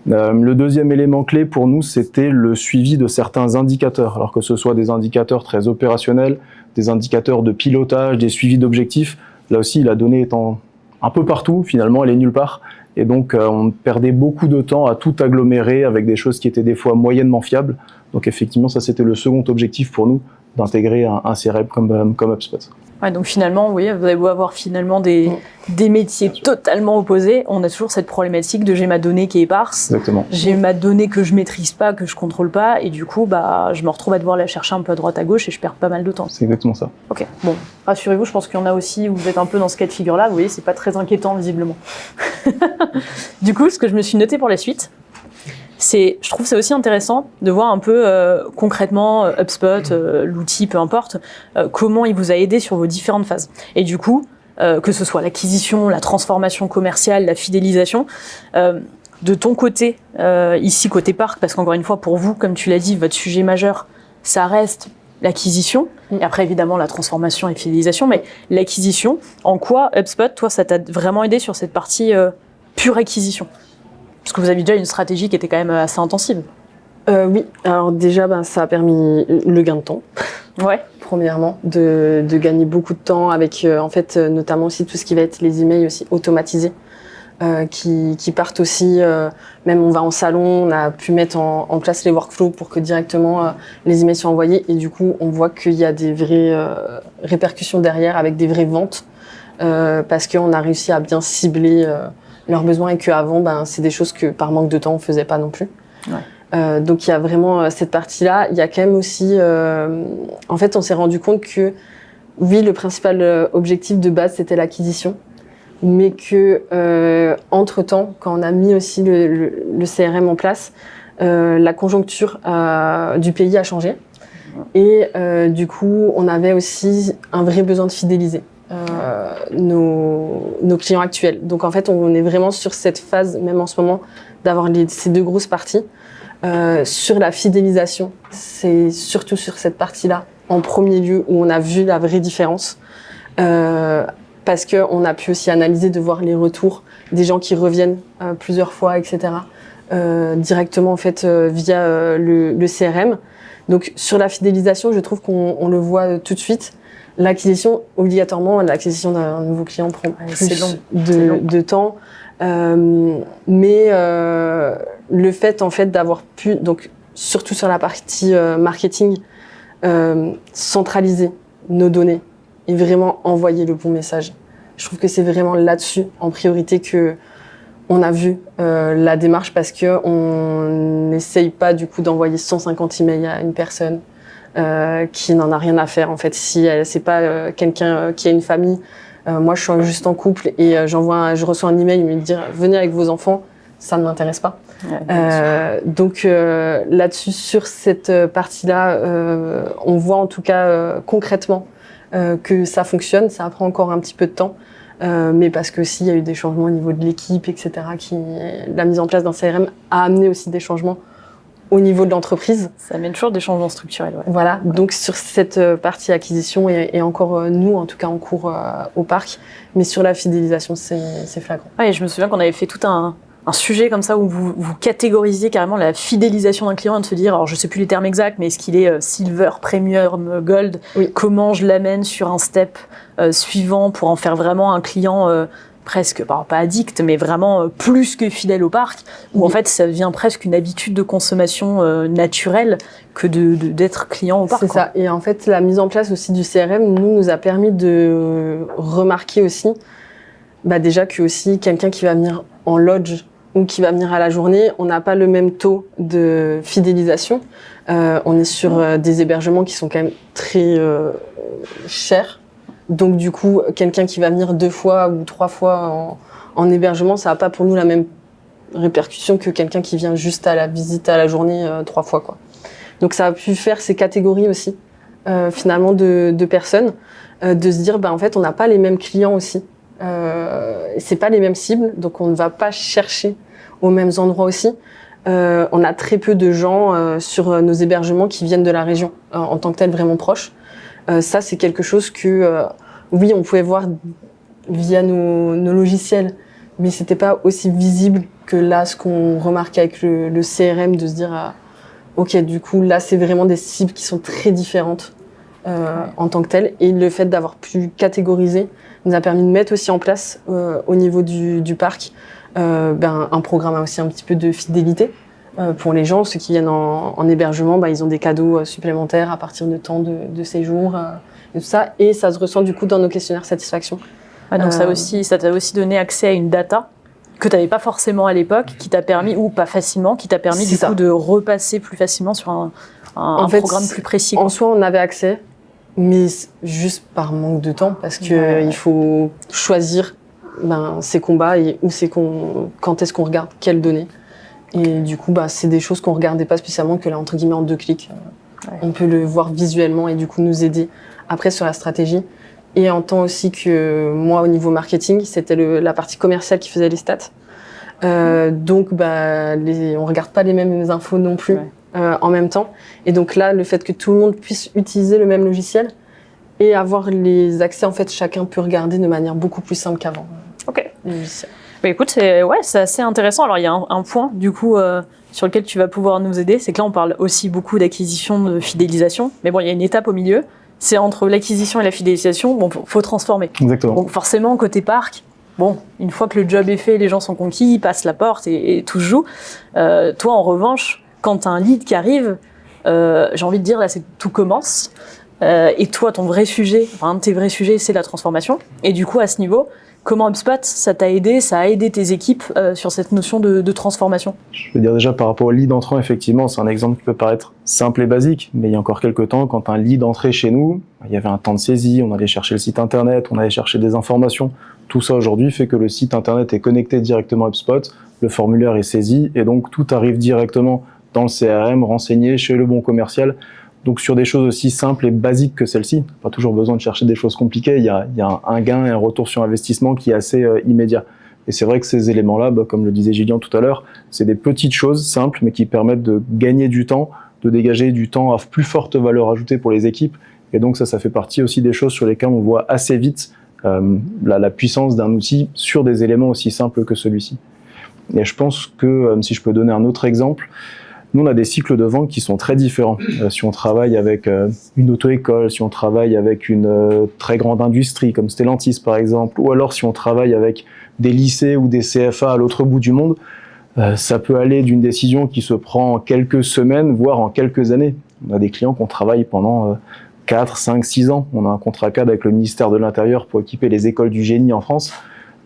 Le deuxième élément clé pour nous, c'était le suivi de certains indicateurs, alors que ce soit des indicateurs très opérationnels, des indicateurs de pilotage, des suivis d'objectifs. Là aussi, la donnée étant un peu partout, finalement, elle est nulle part. Et donc, on perdait beaucoup de temps à tout agglomérer avec des choses qui étaient des fois moyennement fiables. Donc, effectivement, ça, c'était le second objectif pour nous, d'intégrer un CRM comme HubSpot. Ouais, donc finalement, oui, vous allez avoir finalement des métiers totalement opposés. On a toujours cette problématique de j'ai ma donnée qui est éparse, Exactement. j'ai ma donnée que je maîtrise pas, que je contrôle pas, et du coup, je me retrouve à devoir la chercher un peu à droite à gauche et je perds pas mal de temps. C'est exactement ça. Ok, bon, rassurez-vous, je pense qu'il y en a aussi où vous êtes un peu dans ce cas de figure-là. Vous voyez, c'est pas très inquiétant visiblement. Du coup, ce que je me suis noté pour la suite, je trouve c'est aussi intéressant de voir un peu concrètement HubSpot, l'outil, peu importe, comment il vous a aidé sur vos différentes phases. Et du coup, que ce soit l'acquisition, la transformation commerciale, la fidélisation, de ton côté, ici côté parc, parce qu'encore une fois, pour vous, comme tu l'as dit, votre sujet majeur, ça reste l'acquisition, et après évidemment la transformation et fidélisation, mais l'acquisition, en quoi HubSpot, toi, ça t'a vraiment aidé sur cette partie pure acquisition ? Parce que vous avez déjà une stratégie qui était quand même assez intensive. Oui, alors déjà, ça a permis le gain de temps. Ouais. Premièrement, de gagner beaucoup de temps avec, en fait, notamment aussi tout ce qui va être les emails aussi automatisés, qui partent aussi, même on va en salon, on a pu mettre en place les workflows pour que directement les emails soient envoyés, et du coup, on voit qu'il y a des vraies répercussions derrière avec des vraies ventes, parce qu'on a réussi à bien cibler leurs besoins, et qu'avant, c'est des choses que par manque de temps, on faisait pas non plus. Ouais. Donc il y a vraiment cette partie-là. Il y a quand même aussi, en fait, on s'est rendu compte que oui, le principal objectif de base, c'était l'acquisition, mais que entre-temps, quand on a mis aussi le CRM en place, la conjoncture du pays a changé, et du coup, on avait aussi un vrai besoin de fidéliser nos clients actuels. Donc en fait, on est vraiment sur cette phase, même en ce moment, d'avoir ces deux grosses parties. Sur la fidélisation, c'est surtout sur cette partie-là, en premier lieu, où on a vu la vraie différence. Parce qu'on a pu aussi analyser, de voir les retours des gens qui reviennent plusieurs fois, etc. Directement en fait via le CRM. Donc sur la fidélisation, je trouve qu'on le voit tout de suite. L'acquisition, obligatoirement, l'acquisition d'un nouveau client prend plus de temps. Mais le fait, en fait, d'avoir pu, donc, surtout sur la partie marketing, centraliser nos données et vraiment envoyer le bon message. Je trouve que c'est vraiment là-dessus, en priorité, que on a vu la démarche, parce que on n'essaye pas, du coup, d'envoyer 150 emails à une personne qui n'en a rien à faire, en fait. Si c'est pas quelqu'un qui a une famille, moi je suis juste en couple et je reçois un email me dire venez avec vos enfants, ça ne m'intéresse pas. Ouais, donc là-dessus, sur cette partie-là, on voit en tout cas concrètement que ça fonctionne. Ça prend encore un petit peu de temps, mais parce que s'il y a eu des changements au niveau de l'équipe, etc., la mise en place d'un CRM a amené aussi des changements au niveau de l'entreprise. Ça amène toujours des changements structurels. Ouais. Voilà, donc sur cette partie acquisition, et encore nous, en tout cas en cours au parc, mais sur la fidélisation, c'est flagrant. Ouais, et je me souviens qu'on avait fait tout un sujet comme ça où vous catégorisiez carrément la fidélisation d'un client, et de se dire, alors je sais plus les termes exacts, mais est-ce qu'il est silver, premium, gold, oui. Comment je l'amène sur un step suivant pour en faire vraiment un client presque, pas addict, mais vraiment plus que fidèle au parc, où en fait ça devient presque une habitude de consommation naturelle que d'être client au parc. C'est ça, et en fait la mise en place aussi du CRM nous a permis de remarquer aussi déjà que aussi quelqu'un qui va venir en lodge ou qui va venir à la journée, on n'a pas le même taux de fidélisation. On est sur des hébergements qui sont quand même très chers. Donc du coup, quelqu'un qui va venir 2 fois ou 3 fois en hébergement, ça n'a pas pour nous la même répercussion que quelqu'un qui vient juste à la visite à la journée 3 fois, quoi. Donc ça a pu faire ces catégories aussi, finalement, de personnes, de se dire, en fait, on n'a pas les mêmes clients aussi. C'est pas les mêmes cibles, donc on ne va pas chercher aux mêmes endroits aussi. On a très peu de gens sur nos hébergements qui viennent de la région, en tant que tel, vraiment proches. Ça, c'est quelque chose que, oui, on pouvait voir via nos logiciels, mais c'était pas aussi visible que là, ce qu'on remarque avec le CRM, de se dire, ok, du coup, là, c'est vraiment des cibles qui sont très différentes en tant que telles. Et le fait d'avoir pu catégoriser nous a permis de mettre aussi en place, au niveau du parc, un programme aussi un petit peu de fidélité, pour les gens. Ceux qui viennent en hébergement, ils ont des cadeaux supplémentaires à partir de temps de séjour et tout ça. Et ça se ressent du coup dans nos questionnaires satisfaction. Ah, donc ça t'a aussi donné accès à une data que tu n'avais pas forcément à l'époque, qui t'a permis, ou pas facilement, qui t'a permis du coup de repasser plus facilement sur un programme plus précis. En soi, on avait accès, mais juste par manque de temps, parce que il faut choisir ses combats et quand est-ce qu'on regarde quelles données. Et du coup, c'est des choses qu'on regardait pas spécialement que là, entre guillemets, en 2 clics. On peut le voir visuellement et du coup nous aider après sur la stratégie. Et en tant aussi que moi, au niveau marketing, c'était la partie commerciale qui faisait les stats. Donc, on regarde pas les mêmes infos non plus en même temps. Et donc là, le fait que tout le monde puisse utiliser le même logiciel et avoir les accès, en fait, chacun peut regarder de manière beaucoup plus simple qu'avant. Ok. Les logiciels. Écoute, c'est assez intéressant. Alors, il y a un point, du coup, sur lequel tu vas pouvoir nous aider. C'est que là, on parle aussi beaucoup d'acquisition, de fidélisation. Mais bon, il y a une étape au milieu. C'est entre l'acquisition et la fidélisation, faut transformer. Exactement. Donc forcément, côté parc, une fois que le job est fait, les gens sont conquis, ils passent la porte et tout se joue. Toi, en revanche, quand tu as un lead qui arrive, j'ai envie de dire, là, tout commence. Et toi, un de tes vrais sujets, c'est la transformation. Et du coup, à ce niveau, comment HubSpot, ça a aidé tes équipes sur cette notion de transformation? Je veux dire déjà par rapport au lead entrant, effectivement, c'est un exemple qui peut paraître simple et basique, mais il y a encore quelques temps, quand un lead entrait chez nous, il y avait un temps de saisie, on allait chercher le site internet, on allait chercher des informations. Tout ça aujourd'hui fait que le site internet est connecté directement à HubSpot, le formulaire est saisi et donc tout arrive directement dans le CRM, renseigné chez le bon commercial. Donc sur des choses aussi simples et basiques que celles-ci, pas toujours besoin de chercher des choses compliquées, il y a un gain et un retour sur investissement qui est assez immédiat. Et c'est vrai que ces éléments-là, comme le disait Gillian tout à l'heure, c'est des petites choses simples mais qui permettent de gagner du temps, de dégager du temps à plus forte valeur ajoutée pour les équipes. Et donc ça fait partie aussi des choses sur lesquelles on voit assez vite la puissance d'un outil sur des éléments aussi simples que celui-ci. Et je pense que, si je peux donner un autre exemple, nous, on a des cycles de vente qui sont très différents. Si on travaille avec une auto-école, si on travaille avec une très grande industrie comme Stellantis par exemple, ou alors si on travaille avec des lycées ou des CFA à l'autre bout du monde, ça peut aller d'une décision qui se prend en quelques semaines, voire en quelques années. On a des clients qu'on travaille pendant 4, 5, 6 ans. On a un contrat cadre avec le ministère de l'Intérieur pour équiper les écoles du génie en France.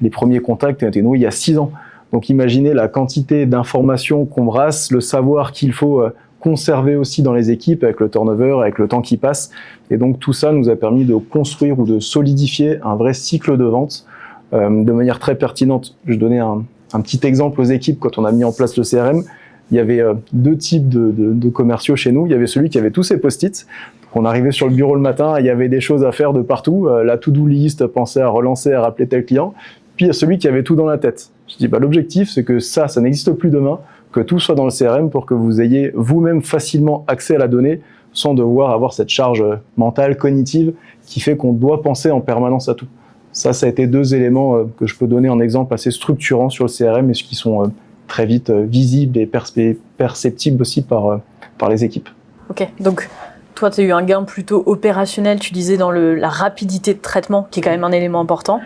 Les premiers contacts étaient noués il y a 6 ans. Donc imaginez la quantité d'informations qu'on brasse, le savoir qu'il faut conserver aussi dans les équipes avec le turnover, avec le temps qui passe. Et donc tout ça nous a permis de construire ou de solidifier un vrai cycle de vente de manière très pertinente. Je donnais un petit exemple aux équipes quand on a mis en place le CRM. Il y avait 2 types de commerciaux chez nous. Il y avait celui qui avait tous ses post-it. On arrivait sur le bureau le matin, il y avait des choses à faire de partout. La to-do list, penser à relancer, à rappeler tel client. Puis il y a celui qui avait tout dans la tête. Je dis, l'objectif, c'est que ça n'existe plus demain, que tout soit dans le CRM pour que vous ayez vous-même facilement accès à la donnée sans devoir avoir cette charge mentale, cognitive, qui fait qu'on doit penser en permanence à tout. Ça a été 2 éléments que je peux donner en exemple assez structurants sur le CRM et qui sont très vite visibles et perceptibles aussi par les équipes. Ok, donc toi, tu as eu un gain plutôt opérationnel, tu disais, dans la rapidité de traitement, qui est quand même un élément important,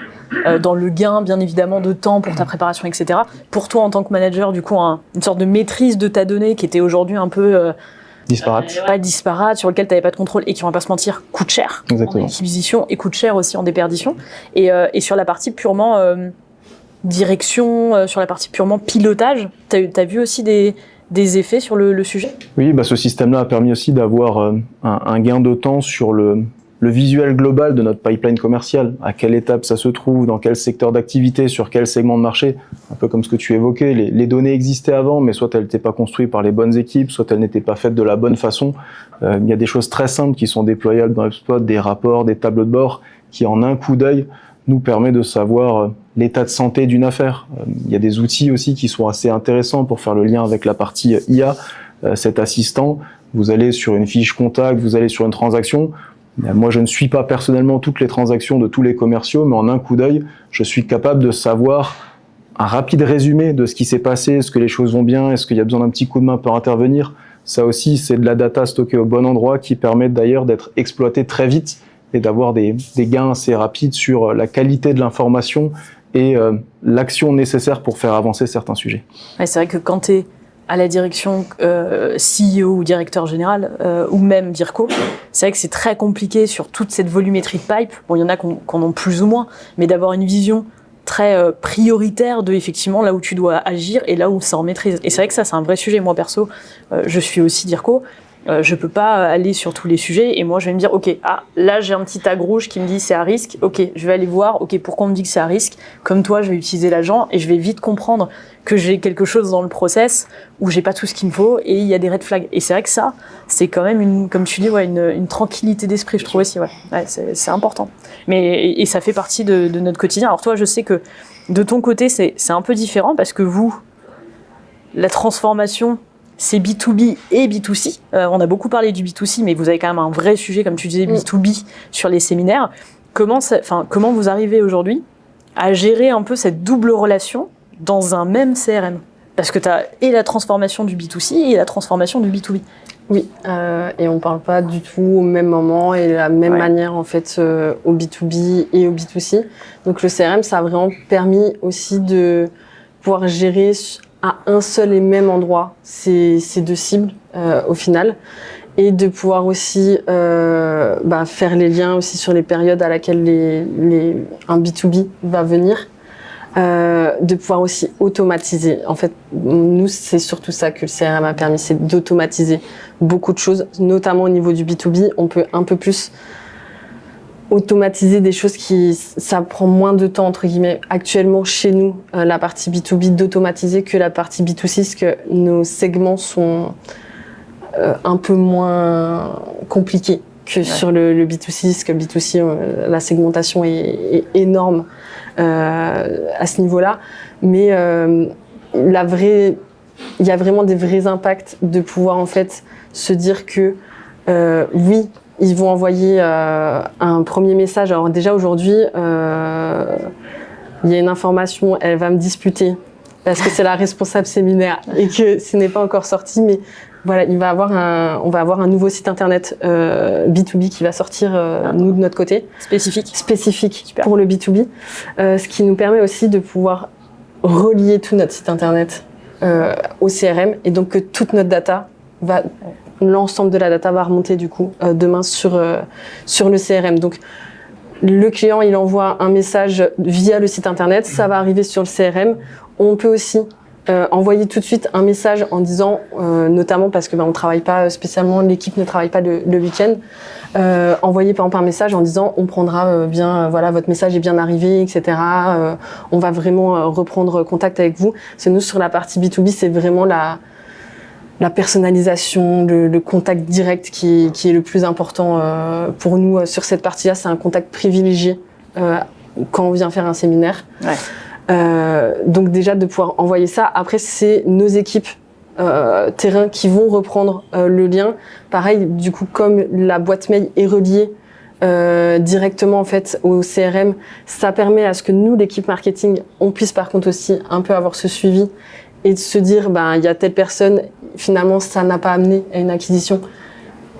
dans le gain, bien évidemment, de temps pour ta préparation, etc. Pour toi, en tant que manager, du coup, une sorte de maîtrise de ta donnée qui était aujourd'hui un peu disparate, sur lequel tu n'avais pas de contrôle et qui, on va pas se mentir, coûte cher. Exactement. En acquisition et coûte cher aussi en déperdition. Et sur la partie purement direction, sur la partie purement pilotage, tu as vu aussi des effets sur le sujet? Oui, ce système-là a permis aussi d'avoir un gain de temps sur le visuel global de notre pipeline commercial. À quelle étape ça se trouve, dans quel secteur d'activité, sur quel segment de marché. Un peu comme ce que tu évoquais, les données existaient avant, mais soit elles n'étaient pas construites par les bonnes équipes, soit elles n'étaient pas faites de la bonne façon. Il y a des choses très simples qui sont déployables dans HubSpot, des rapports, des tableaux de bord, qui en un coup d'œil nous permet de savoir l'état de santé d'une affaire. Il y a des outils aussi qui sont assez intéressants pour faire le lien avec la partie IA. Cet assistant, vous allez sur une fiche contact, vous allez sur une transaction. Moi, je ne suis pas personnellement toutes les transactions de tous les commerciaux, mais en un coup d'œil, je suis capable de savoir un rapide résumé de ce qui s'est passé, est-ce que les choses vont bien, est-ce qu'il y a besoin d'un petit coup de main pour intervenir. Ça aussi, c'est de la data stockée au bon endroit qui permet d'ailleurs d'être exploitée très vite et d'avoir des gains assez rapides sur la qualité de l'information et l'action nécessaire pour faire avancer certains sujets. Ouais, c'est vrai que quand tu es à la direction CEO ou directeur général, ou même DIRCO, c'est vrai que c'est très compliqué sur toute cette volumétrie de pipe. Bon, il y en a qui en ont plus ou moins, mais d'avoir une vision très prioritaire de effectivement là où tu dois agir et là où c'est en maîtrise. Et c'est vrai que ça, c'est un vrai sujet. Moi, perso, je suis aussi DIRCO. Je peux pas aller sur tous les sujets et moi je vais me dire ok, là j'ai un petit tag rouge qui me dit c'est à risque, ok, je vais aller voir, ok, pourquoi on me dit que c'est à risque, comme toi je vais utiliser l'agent et je vais vite comprendre que j'ai quelque chose dans le process où j'ai pas tout ce qu'il me faut et il y a des red flags. Et c'est vrai que ça, c'est quand même comme tu dis, une tranquillité d'esprit, je trouve aussi, c'est important. Et ça fait partie de notre quotidien. Alors toi, je sais que de ton côté c'est un peu différent parce que vous, la transformation, c'est B2B et B2C. On a beaucoup parlé du B2C, mais vous avez quand même un vrai sujet, comme tu disais, B2B sur les séminaires. Comment vous arrivez aujourd'hui à gérer un peu cette double relation dans un même CRM ? Parce que tu as et la transformation du B2C et la transformation du B2B. Oui, et on ne parle pas du tout au même moment et de la même manière en fait au B2B et au B2C. Donc le CRM, ça a vraiment permis aussi de pouvoir gérer à un seul et même endroit ces deux cibles au final, et de pouvoir aussi faire les liens aussi sur les périodes à laquelle un B2B va venir, de pouvoir aussi automatiser. En fait, nous, c'est surtout ça que le CRM a permis, c'est d'automatiser beaucoup de choses, notamment au niveau du B2B. On peut un peu plus automatiser des choses ça prend moins de temps, entre guillemets, actuellement chez nous, la partie B2B d'automatiser que la partie B2C, parce que nos segments sont un peu moins compliqués que sur le B2C, parce que le B2C, la segmentation est énorme à ce niveau-là. Mais il y a vraiment des vrais impacts de pouvoir en fait se dire que oui, ils vont envoyer un premier message. Alors déjà aujourd'hui, il y a une information, elle va me disputer parce que c'est la responsable séminaire et que ce n'est pas encore sorti, mais voilà, on va avoir un nouveau site internet B2B qui va sortir, nous de notre côté. Spécifique Super. Pour le B2B, ce qui nous permet aussi de pouvoir relier tout notre site internet au CRM, et donc que toute notre data l'ensemble de la data va remonter du coup demain sur le CRM. Donc le client, il envoie un message via le site internet, ça va arriver sur le CRM. On peut aussi envoyer tout de suite un message en disant, notamment parce que on travaille pas spécialement, l'équipe ne travaille pas le week-end, envoyer par exemple un message en disant on prendra bien, voilà, votre message est bien arrivé, etc. On va vraiment reprendre contact avec vous. C'est nous sur la partie B2B, c'est vraiment la personnalisation, le contact direct qui est le plus important pour nous sur cette partie-là. C'est un contact privilégié quand on vient faire un séminaire. Ouais. Donc déjà de pouvoir envoyer ça. Après, c'est nos équipes terrain qui vont reprendre le lien. Pareil, du coup, comme la boîte mail est reliée directement en fait au CRM, ça permet à ce que nous, l'équipe marketing, on puisse par contre aussi un peu avoir ce suivi et de se dire, il y a telle personne, finalement, ça n'a pas amené à une acquisition.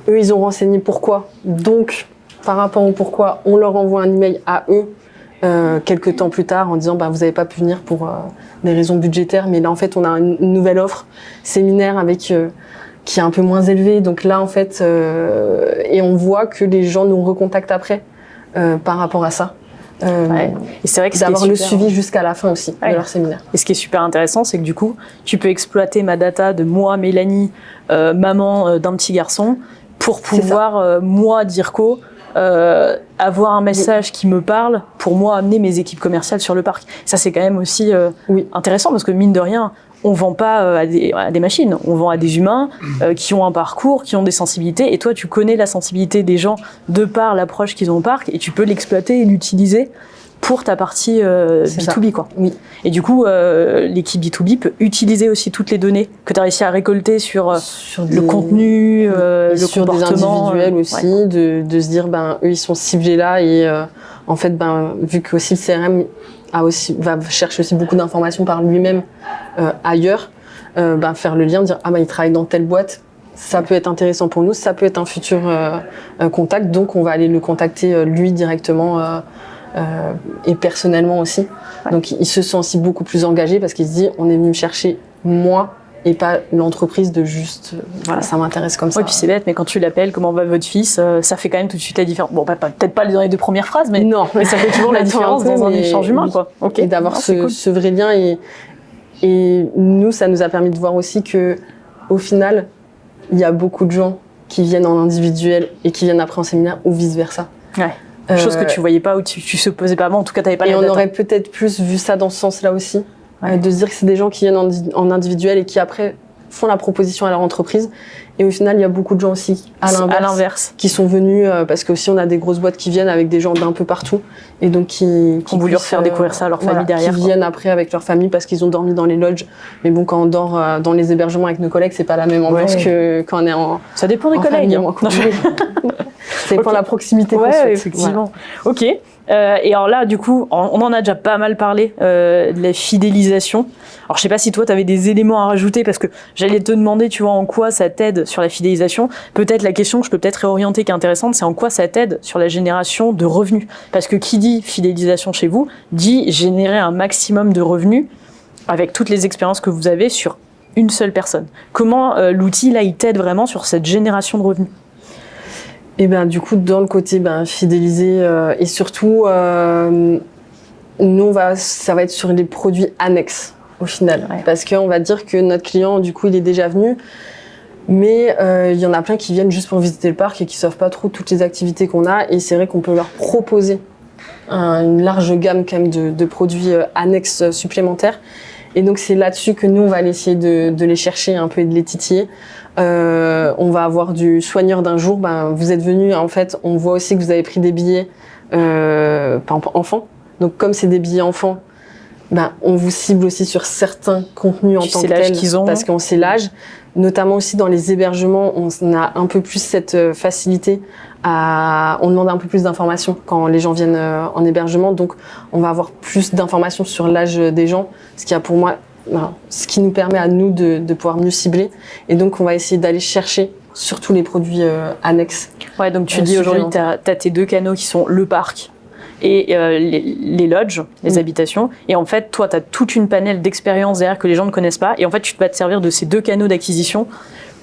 Eux, ils ont renseigné pourquoi. Donc, par rapport au pourquoi, on leur envoie un email à eux quelques temps plus tard en disant, vous n'avez pas pu venir pour des raisons budgétaires, mais là, en fait, on a une nouvelle offre séminaire avec qui est un peu moins élevée. Donc là, en fait, et on voit que les gens nous recontactent après par rapport à ça. Et c'est vrai que d'avoir le suivi jusqu'à la fin aussi de leur séminaire. Et ce qui est super intéressant, c'est que du coup, tu peux exploiter ma data de moi, Mélanie, maman d'un petit garçon, pour pouvoir, moi, DIRCO, avoir un message qui me parle pour moi amener mes équipes commerciales sur le parc. Ça, c'est quand même aussi intéressant parce que mine de rien, on vend pas à des machines, on vend à des humains qui ont un parcours, qui ont des sensibilités. Et toi, tu connais la sensibilité des gens de par l'approche qu'ils ont au parc et tu peux l'exploiter et l'utiliser pour ta partie B2B, quoi. Oui. Et du coup, l'équipe B2B peut utiliser aussi toutes les données que tu as réussi à récolter sur le contenu, le sur comportement. Des individuels aussi, de se dire, eux, ils sont ciblés là et en fait, vu que aussi le CRM va chercher aussi beaucoup d'informations par lui-même ailleurs, faire le lien, dire il travaille dans telle boîte, ça peut être intéressant pour nous, ça peut être un futur contact, donc on va aller le contacter lui directement et personnellement aussi. Ouais. Donc il se sent aussi beaucoup plus engagé parce qu'il se dit on est venu me chercher moi et pas l'entreprise de juste, voilà, ça m'intéresse comme ça. Ouais, puis c'est bête, mais quand tu l'appelles, comment va votre fils, ça fait quand même tout de suite la différence. Bon, peut-être pas dans les 2 premières phrases, mais, non, mais ça fait toujours la différence dans un échange humain, quoi. Okay. Et d'avoir ce vrai lien, et nous, ça nous a permis de voir aussi que, au final, il y a beaucoup de gens qui viennent en individuel et qui viennent après en séminaire, ou vice-versa. Ouais. Chose que tu voyais pas ou tu supposais pas avant, en tout cas, t'avais pas la date. Et on aurait peut-être plus vu ça dans ce sens-là aussi. Ouais. De se dire que c'est des gens qui viennent en individuel et qui après font la proposition à leur entreprise. Et au final, il y a beaucoup de gens aussi à l'inverse qui sont venus parce que aussi on a des grosses boîtes qui viennent avec des gens d'un peu partout et donc qui ont voulu faire découvrir ça à leur famille derrière. Qui viennent après avec leur famille parce qu'ils ont dormi dans les lodges. Mais bon, quand on dort dans les hébergements avec nos collègues, c'est pas la même ambiance que quand on est en. Ça dépend des collègues. Ça dépend de la proximité. Ouais, effectivement. Voilà. Ok. Et alors là, du coup, on en a déjà pas mal parlé de la fidélisation. Alors, je sais pas si toi, tu avais des éléments à rajouter parce que j'allais te demander, tu vois, en quoi ça t'aide sur la fidélisation. Peut-être la question que je peux peut-être réorienter qui est intéressante, c'est en quoi ça t'aide sur la génération de revenus. Parce que qui dit fidélisation chez vous, dit générer un maximum de revenus avec toutes les expériences que vous avez sur une seule personne. Comment l'outil, là, il t'aide vraiment sur cette génération de revenus ? Et ben du coup dans le côté fidéliser et surtout nous ça va être sur les produits annexes au final parce qu'on va dire que notre client du coup il est déjà venu mais il y en a plein qui viennent juste pour visiter le parc et qui savent pas trop toutes les activités qu'on a et c'est vrai qu'on peut leur proposer une large gamme quand même de produits annexes supplémentaires et donc c'est là-dessus que nous on va aller essayer de les chercher un peu et de les titiller. On va avoir du soigneur d'un jour. Vous êtes venu, en fait, on voit aussi que vous avez pris des billets enfants. Donc, comme c'est des billets enfants, on vous cible aussi sur certains contenus en tant que tels, parce qu'on sait l'âge. Notamment aussi dans les hébergements, on a un peu plus cette facilité on demande un peu plus d'informations quand les gens viennent en hébergement. Donc, on va avoir plus d'informations sur l'âge des gens, ce qui a pour moi ce qui nous permet à nous de pouvoir mieux cibler. Et donc, on va essayer d'aller chercher surtout les produits annexes. Ouais, donc tu dis aujourd'hui, tu as tes 2 canaux qui sont le parc et les lodges, les habitations. Et en fait, toi, tu as toute une panel d'expériences derrière que les gens ne connaissent pas. Et en fait, tu vas te servir de ces 2 canaux d'acquisition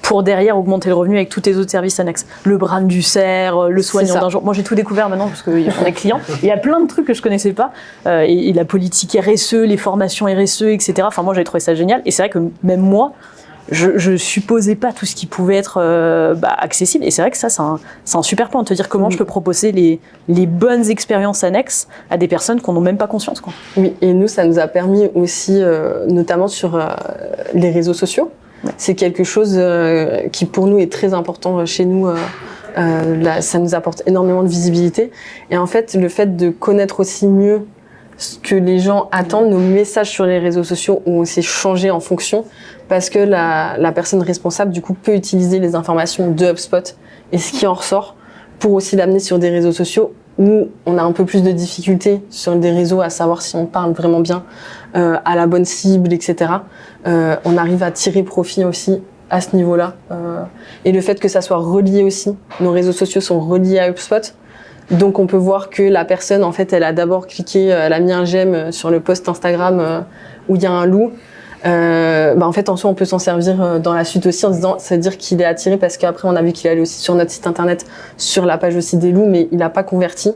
pour derrière augmenter le revenu avec tous tes autres services annexes. Le bras du cerf, le soignant d'un jour. Moi, j'ai tout découvert maintenant parce qu'il y a des clients. Il y a plein de trucs que je connaissais pas. Et la politique RSE, les formations RSE, etc. Enfin, moi, j'avais trouvé ça génial. Et c'est vrai que même moi, je supposais pas tout ce qui pouvait être accessible. Et c'est vrai que ça, c'est un super point de te dire comment je peux proposer les bonnes expériences annexes à des personnes qui n'en ont même pas conscience, quoi. Oui, et nous, ça nous a permis aussi, notamment sur les réseaux sociaux. Ouais. C'est quelque chose qui pour nous est très important chez nous. Ça nous apporte énormément de visibilité. Et en fait, le fait de connaître aussi mieux ce que les gens attendent, nos messages sur les réseaux sociaux ont aussi changé en fonction parce que la personne responsable du coup peut utiliser les informations de HubSpot et ce qui en ressort pour aussi l'amener sur des réseaux sociaux où on a un peu plus de difficultés sur des réseaux à savoir si on parle vraiment bien à la bonne cible, etc. On arrive à tirer profit aussi à ce niveau-là. Et le fait que ça soit relié aussi, nos réseaux sociaux sont reliés à HubSpot, donc on peut voir que la personne, en fait, elle a d'abord cliqué, elle a mis un j'aime sur le post Instagram où il y a un loup. En fait, en soi, on peut s'en servir dans la suite aussi en se disant, ça veut dire qu'il est attiré parce qu'après, on a vu qu'il allait aussi sur notre site internet, sur la page aussi des loups, mais il n'a pas converti.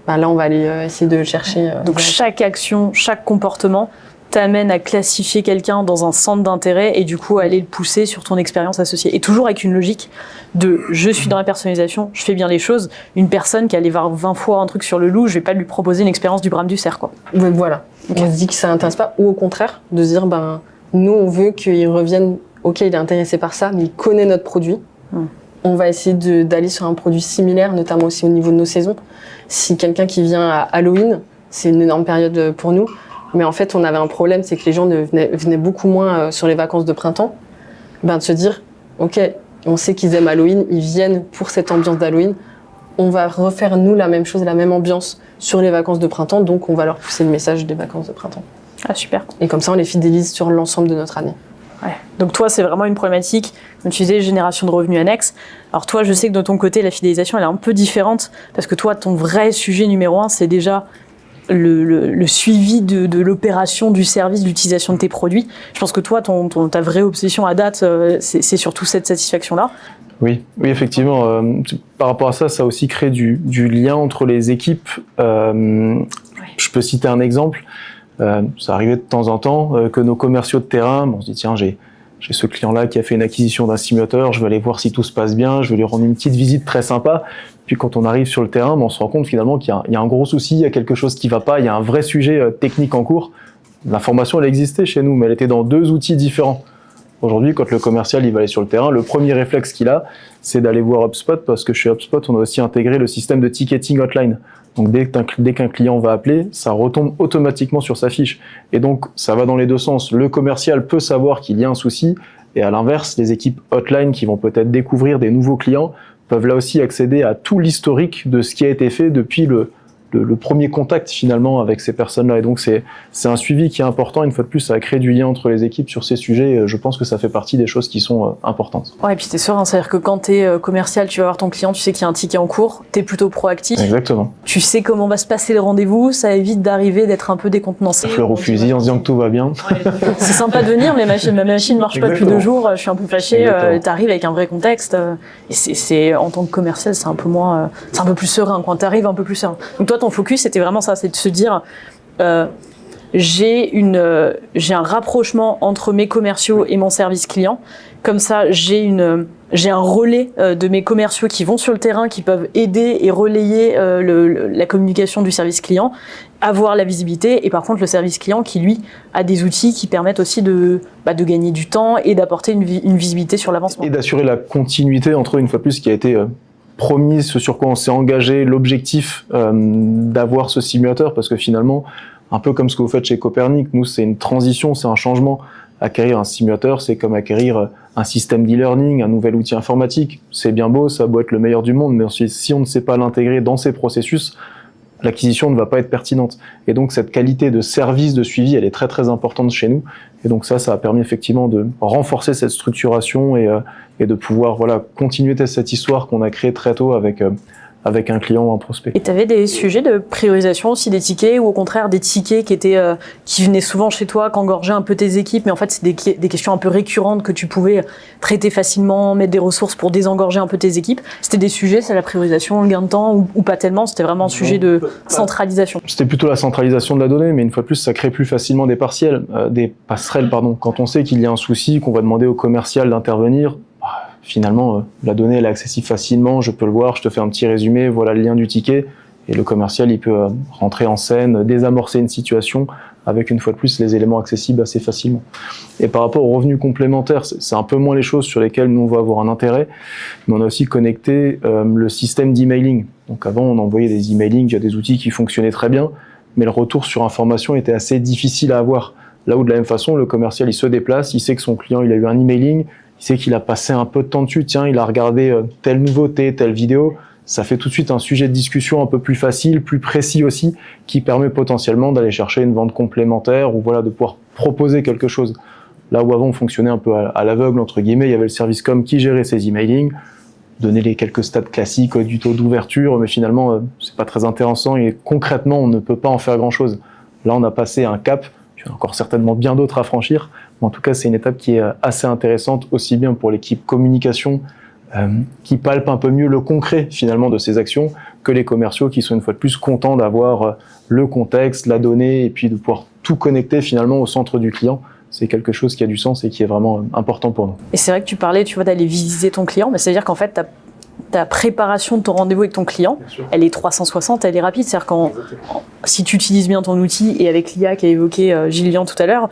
Là, on va aller essayer de le chercher. Donc, chaque action, chaque comportement t'amène à classifier quelqu'un dans un centre d'intérêt et du coup aller le pousser sur ton expérience associée. Et toujours avec une logique de je suis dans la personnalisation, je fais bien les choses. Une personne qui allait voir 20 fois un truc sur le loup, je vais pas lui proposer une expérience du brame du cerf, quoi. Ouais, voilà. Okay. On se dit que ça n'intéresse pas, ou au contraire, de se dire nous on veut qu'il revienne, ok, il est intéressé par ça, mais il connaît notre produit. On va essayer d'aller sur un produit similaire, notamment aussi au niveau de nos saisons. Si quelqu'un qui vient à Halloween, c'est une énorme période pour nous. Mais en fait, on avait un problème, c'est que les gens venaient beaucoup moins sur les vacances de printemps. De se dire, ok, on sait qu'ils aiment Halloween, ils viennent pour cette ambiance d'Halloween. On va refaire, nous, la même chose, la même ambiance sur les vacances de printemps. Donc, on va leur pousser le message des vacances de printemps. Ah, super. Et comme ça, on les fidélise sur l'ensemble de notre année. Ouais. Donc toi, c'est vraiment une problématique, comme tu disais, génération de revenus annexes. Alors toi, je sais que de ton côté, la fidélisation, elle est un peu différente, parce que toi, ton vrai sujet numéro 1, c'est déjà le suivi de l'opération, du service, d'utilisation de tes produits. Je pense que toi, ta vraie obsession à date, c'est surtout cette satisfaction-là. Oui, effectivement. Par rapport à ça, ça a aussi créé du lien entre les équipes. Je peux citer un exemple. Ça arrivait de temps en temps que nos commerciaux de terrain, on se dit tiens, j'ai ce client-là qui a fait une acquisition d'un simulateur, je vais aller voir si tout se passe bien, je vais lui rendre une petite visite très sympa. Puis quand on arrive sur le terrain, on se rend compte finalement qu'il y a un gros souci, il y a quelque chose qui va pas, il y a un vrai sujet technique en cours. L'information, elle existait chez nous, mais elle était dans 2 outils différents. Aujourd'hui, quand le commercial il va aller sur le terrain, le premier réflexe qu'il a, c'est d'aller voir HubSpot, parce que chez HubSpot, on a aussi intégré le système de ticketing hotline. Donc dès qu'un client va appeler, ça retombe automatiquement sur sa fiche. Et donc ça va dans les 2 sens. Le commercial peut savoir qu'il y a un souci, et à l'inverse, les équipes hotline qui vont peut-être découvrir des nouveaux clients peuvent là aussi accéder à tout l'historique de ce qui a été fait depuis le premier contact finalement avec ces personnes-là. Et donc c'est un suivi qui est important. Une fois de plus, ça a créé du lien entre les équipes sur ces sujets. Je pense que ça fait partie des choses qui sont importantes. Ouais, et puis t'es serein, c'est-à-dire que quand t'es commercial, tu vas voir ton client, tu sais qu'il y a un ticket en cours, t'es plutôt proactif. Exactement. Tu sais comment va se passer le rendez-vous, ça évite d'être un peu décontenancé. Fleur au fusil en se disant que tout va bien. Ouais. C'est sympa de venir, mais ma machine marche pas depuis 2 jours, je suis un peu fâché, t'arrives avec un vrai contexte, et c'est en tant que commercial, c'est un peu plus serein, quand t'arrives un peu plus serein. Donc toi, ton focus, c'était vraiment ça, c'est de se dire, j'ai un rapprochement entre mes commerciaux et mon service client. Comme ça, j'ai un relais de mes commerciaux qui vont sur le terrain, qui peuvent aider et relayer la communication du service client, avoir la visibilité. Et par contre, le service client qui, lui, a des outils qui permettent aussi de gagner du temps et d'apporter une visibilité sur l'avancement. Et d'assurer la continuité entre, une fois de plus, ce qui a été promis, ce sur quoi on s'est engagé, l'objectif d'avoir ce simulateur, parce que finalement, un peu comme ce que vous faites chez Copernic, nous, c'est une transition, c'est un changement. Acquérir un simulateur, c'est comme acquérir un système d'e-learning, un nouvel outil informatique. C'est bien beau, ça doit être le meilleur du monde, mais si on ne sait pas l'intégrer dans ces processus, l'acquisition ne va pas être pertinente. Et donc, cette qualité de service de suivi, elle est très, très importante chez nous. Et donc ça a permis effectivement de renforcer cette structuration et de pouvoir continuer cette histoire qu'on a créée très tôt avec un client ou un prospect. Et tu avais des sujets de priorisation aussi des tickets, ou au contraire des tickets qui venaient souvent chez toi, qui engorgeaient un peu tes équipes, mais en fait c'est des questions un peu récurrentes que tu pouvais traiter facilement, mettre des ressources pour désengorger un peu tes équipes. C'était des sujets, c'est la priorisation, le gain de temps, ou pas tellement, c'était vraiment un sujet de centralisation. C'était plutôt la centralisation de la donnée, mais une fois de plus, ça crée plus facilement des passerelles. Quand on sait qu'il y a un souci, qu'on va demander au commercial d'intervenir, finalement, la donnée, elle est accessible facilement, je peux le voir, je te fais un petit résumé, voilà le lien du ticket, et le commercial, il peut rentrer en scène, désamorcer une situation, avec une fois de plus les éléments accessibles assez facilement. Et par rapport aux revenus complémentaires, c'est un peu moins les choses sur lesquelles nous, on va avoir un intérêt, mais on a aussi connecté le système d'emailing. Donc avant, on envoyait des emailings via des outils qui fonctionnaient très bien, mais le retour sur information était assez difficile à avoir. Là où, de la même façon, le commercial, il se déplace, il sait que son client, il a eu un emailing, il sait qu'il a passé un peu de temps dessus, tiens, il a regardé telle nouveauté, telle vidéo, ça fait tout de suite un sujet de discussion un peu plus facile, plus précis aussi, qui permet potentiellement d'aller chercher une vente complémentaire ou de pouvoir proposer quelque chose. Là où avant on fonctionnait un peu à l'aveugle, entre guillemets, il y avait le service com qui gérait ses emailings, donnait les quelques stats classiques du taux d'ouverture, mais finalement c'est pas très intéressant et concrètement on ne peut pas en faire grand chose. Là on a passé un cap, il y a encore certainement bien d'autres à franchir, mais en tout cas c'est une étape qui est assez intéressante, aussi bien pour l'équipe communication, qui palpe un peu mieux le concret finalement de ces actions, que les commerciaux qui sont une fois de plus contents d'avoir le contexte, la donnée, et puis de pouvoir tout connecter finalement au centre du client. C'est quelque chose qui a du sens et qui est vraiment important pour nous. Et c'est vrai que tu parlais, d'aller visiter ton client, mais c'est-à-dire qu'en fait, ta préparation de ton rendez-vous avec ton client, elle est 360, elle est rapide. C'est-à-dire si tu utilises bien ton outil, et avec l'IA qu'a évoqué Gillian tout à l'heure,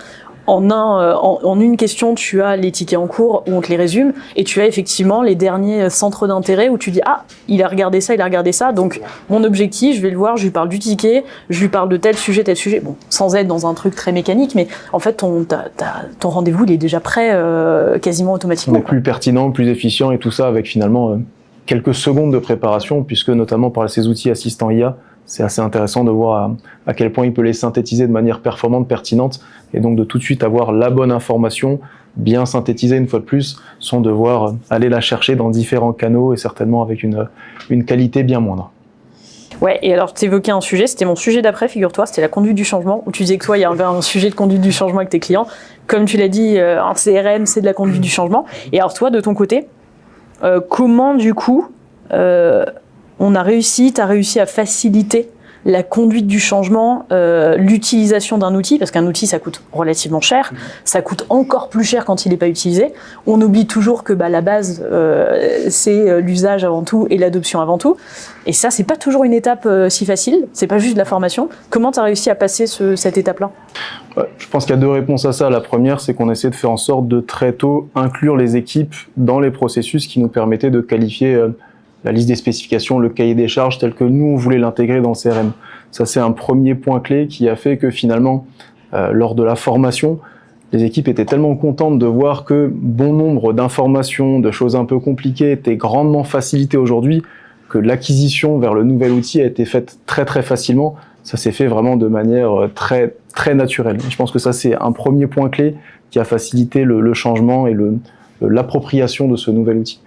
en une question, tu as les tickets en cours où on te les résume, et tu as effectivement les derniers centres d'intérêt où tu dis « Ah, il a regardé ça, donc mon objectif, je vais le voir, je lui parle du ticket, je lui parle de tel sujet. » Bon, sans être dans un truc très mécanique, mais en fait, ton rendez-vous, il est déjà prêt quasiment automatiquement. On est plus pertinent, plus efficient, et tout ça avec finalement quelques secondes de préparation, puisque notamment par ces outils assistants IA, c'est assez intéressant de voir à quel point il peut les synthétiser de manière performante, pertinente, et donc de tout de suite avoir la bonne information, bien synthétisée une fois de plus, sans devoir aller la chercher dans différents canaux et certainement avec une qualité bien moindre. Ouais, et alors tu évoquais un sujet, c'était mon sujet d'après, figure-toi, c'était la conduite du changement, où tu disais que toi, il y avait un sujet de conduite du changement avec tes clients. Comme tu l'as dit, un CRM, c'est de la conduite du changement. Et alors toi, de ton côté, comment du coup, t'as réussi à faciliter la conduite du changement, l'utilisation d'un outil, parce qu'un outil, ça coûte relativement cher, ça coûte encore plus cher quand il n'est pas utilisé. On oublie toujours que la base, c'est l'usage avant tout et l'adoption avant tout. Et ça, c'est pas toujours une étape si facile, c'est pas juste de la formation. Comment tu as réussi à passer cette étape-là ? Je pense qu'il y a deux réponses à ça. La première, c'est qu'on essaie de faire en sorte de très tôt inclure les équipes dans les processus qui nous permettaient de qualifier la liste des spécifications, le cahier des charges tel que nous, on voulait l'intégrer dans le CRM. Ça, c'est un premier point clé qui a fait que finalement, lors de la formation, les équipes étaient tellement contentes de voir que bon nombre d'informations, de choses un peu compliquées étaient grandement facilitées aujourd'hui, que l'acquisition vers le nouvel outil a été faite très très facilement. Ça s'est fait vraiment de manière très très naturelle. Et je pense que ça, c'est un premier point clé qui a facilité le changement et l'appropriation de ce nouvel outil.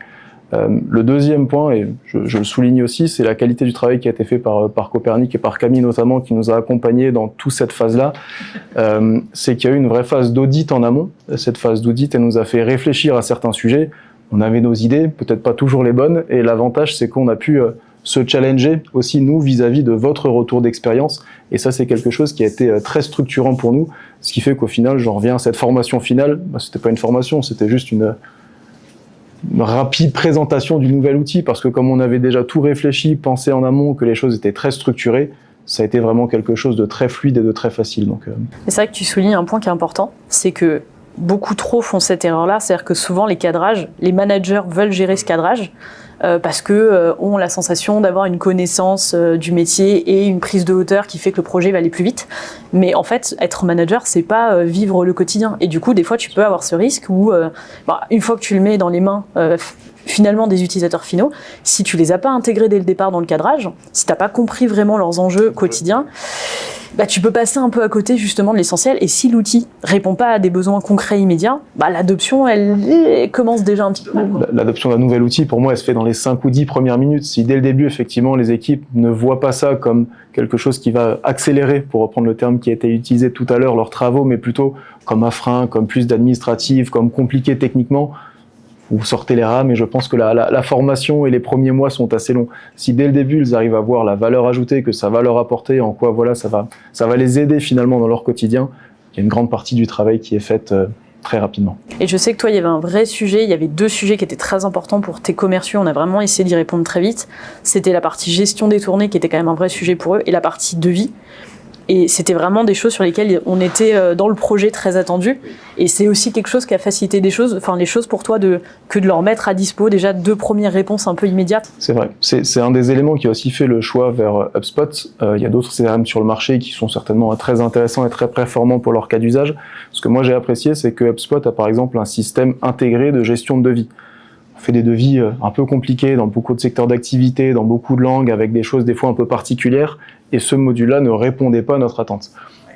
Le deuxième point, et je le souligne aussi, c'est la qualité du travail qui a été fait par Copernic et par Camille notamment, qui nous a accompagnés dans toute cette phase-là. C'est qu'il y a eu une vraie phase d'audit en amont. Cette phase d'audit, elle nous a fait réfléchir à certains sujets. On avait nos idées, peut-être pas toujours les bonnes, et l'avantage, c'est qu'on a pu se challenger aussi, nous, vis-à-vis de votre retour d'expérience. Et ça, c'est quelque chose qui a été très structurant pour nous, ce qui fait qu'au final, j'en reviens à cette formation finale. C'était pas une formation, c'était juste une rapide présentation du nouvel outil, parce que comme on avait déjà tout réfléchi, pensé en amont, que les choses étaient très structurées, ça a été vraiment quelque chose de très fluide et de très facile. Donc, C'est vrai que tu soulignes un point qui est important, c'est que beaucoup trop font cette erreur-là, c'est-à-dire que souvent les managers veulent gérer ce cadrage parce que ont la sensation d'avoir une connaissance du métier et une prise de hauteur qui fait que le projet va aller plus vite. Mais en fait, être manager, c'est pas vivre le quotidien. Et du coup, des fois, tu peux avoir ce risque où, une fois que tu le mets dans les mains finalement des utilisateurs finaux, si tu les as pas intégrés dès le départ dans le cadrage, si t'as pas compris vraiment leurs enjeux quotidiens, tu peux passer un peu à côté justement de l'essentiel. Et si l'outil répond pas à des besoins concrets immédiats, l'adoption, elle commence déjà un petit peu. L'adoption d'un nouvel outil, pour moi, elle se fait dans les 5 ou 10 premières minutes. Si dès le début, effectivement, les équipes ne voient pas ça comme quelque chose qui va accélérer, pour reprendre le terme qui a été utilisé tout à l'heure, leurs travaux, mais plutôt comme un frein, comme plus d'administratif, comme compliqué techniquement, vous sortez les rames. Et je pense que la formation et les premiers mois sont assez longs. Si dès le début, ils arrivent à voir la valeur ajoutée, que ça va leur apporter, en quoi ça va les aider finalement dans leur quotidien, il y a une grande partie du travail qui est faite très rapidement. Et je sais que toi, il y avait un vrai sujet, il y avait 2 sujets qui étaient très importants pour tes commerciaux, on a vraiment essayé d'y répondre très vite. C'était la partie gestion des tournées qui était quand même un vrai sujet pour eux, et la partie devis. Et c'était vraiment des choses sur lesquelles on était dans le projet très attendu. Et c'est aussi quelque chose qui a facilité les choses pour toi que de leur mettre à dispo déjà 2 premières réponses un peu immédiates. C'est vrai. C'est un des éléments qui a aussi fait le choix vers HubSpot. Il y a d'autres CRM sur le marché qui sont certainement très intéressants et très performants pour leur cas d'usage. Ce que moi j'ai apprécié, c'est que HubSpot a par exemple un système intégré de gestion de devis. On fait des devis un peu compliqués dans beaucoup de secteurs d'activité, dans beaucoup de langues, avec des choses des fois un peu particulières. Et ce module-là ne répondait pas à notre attente.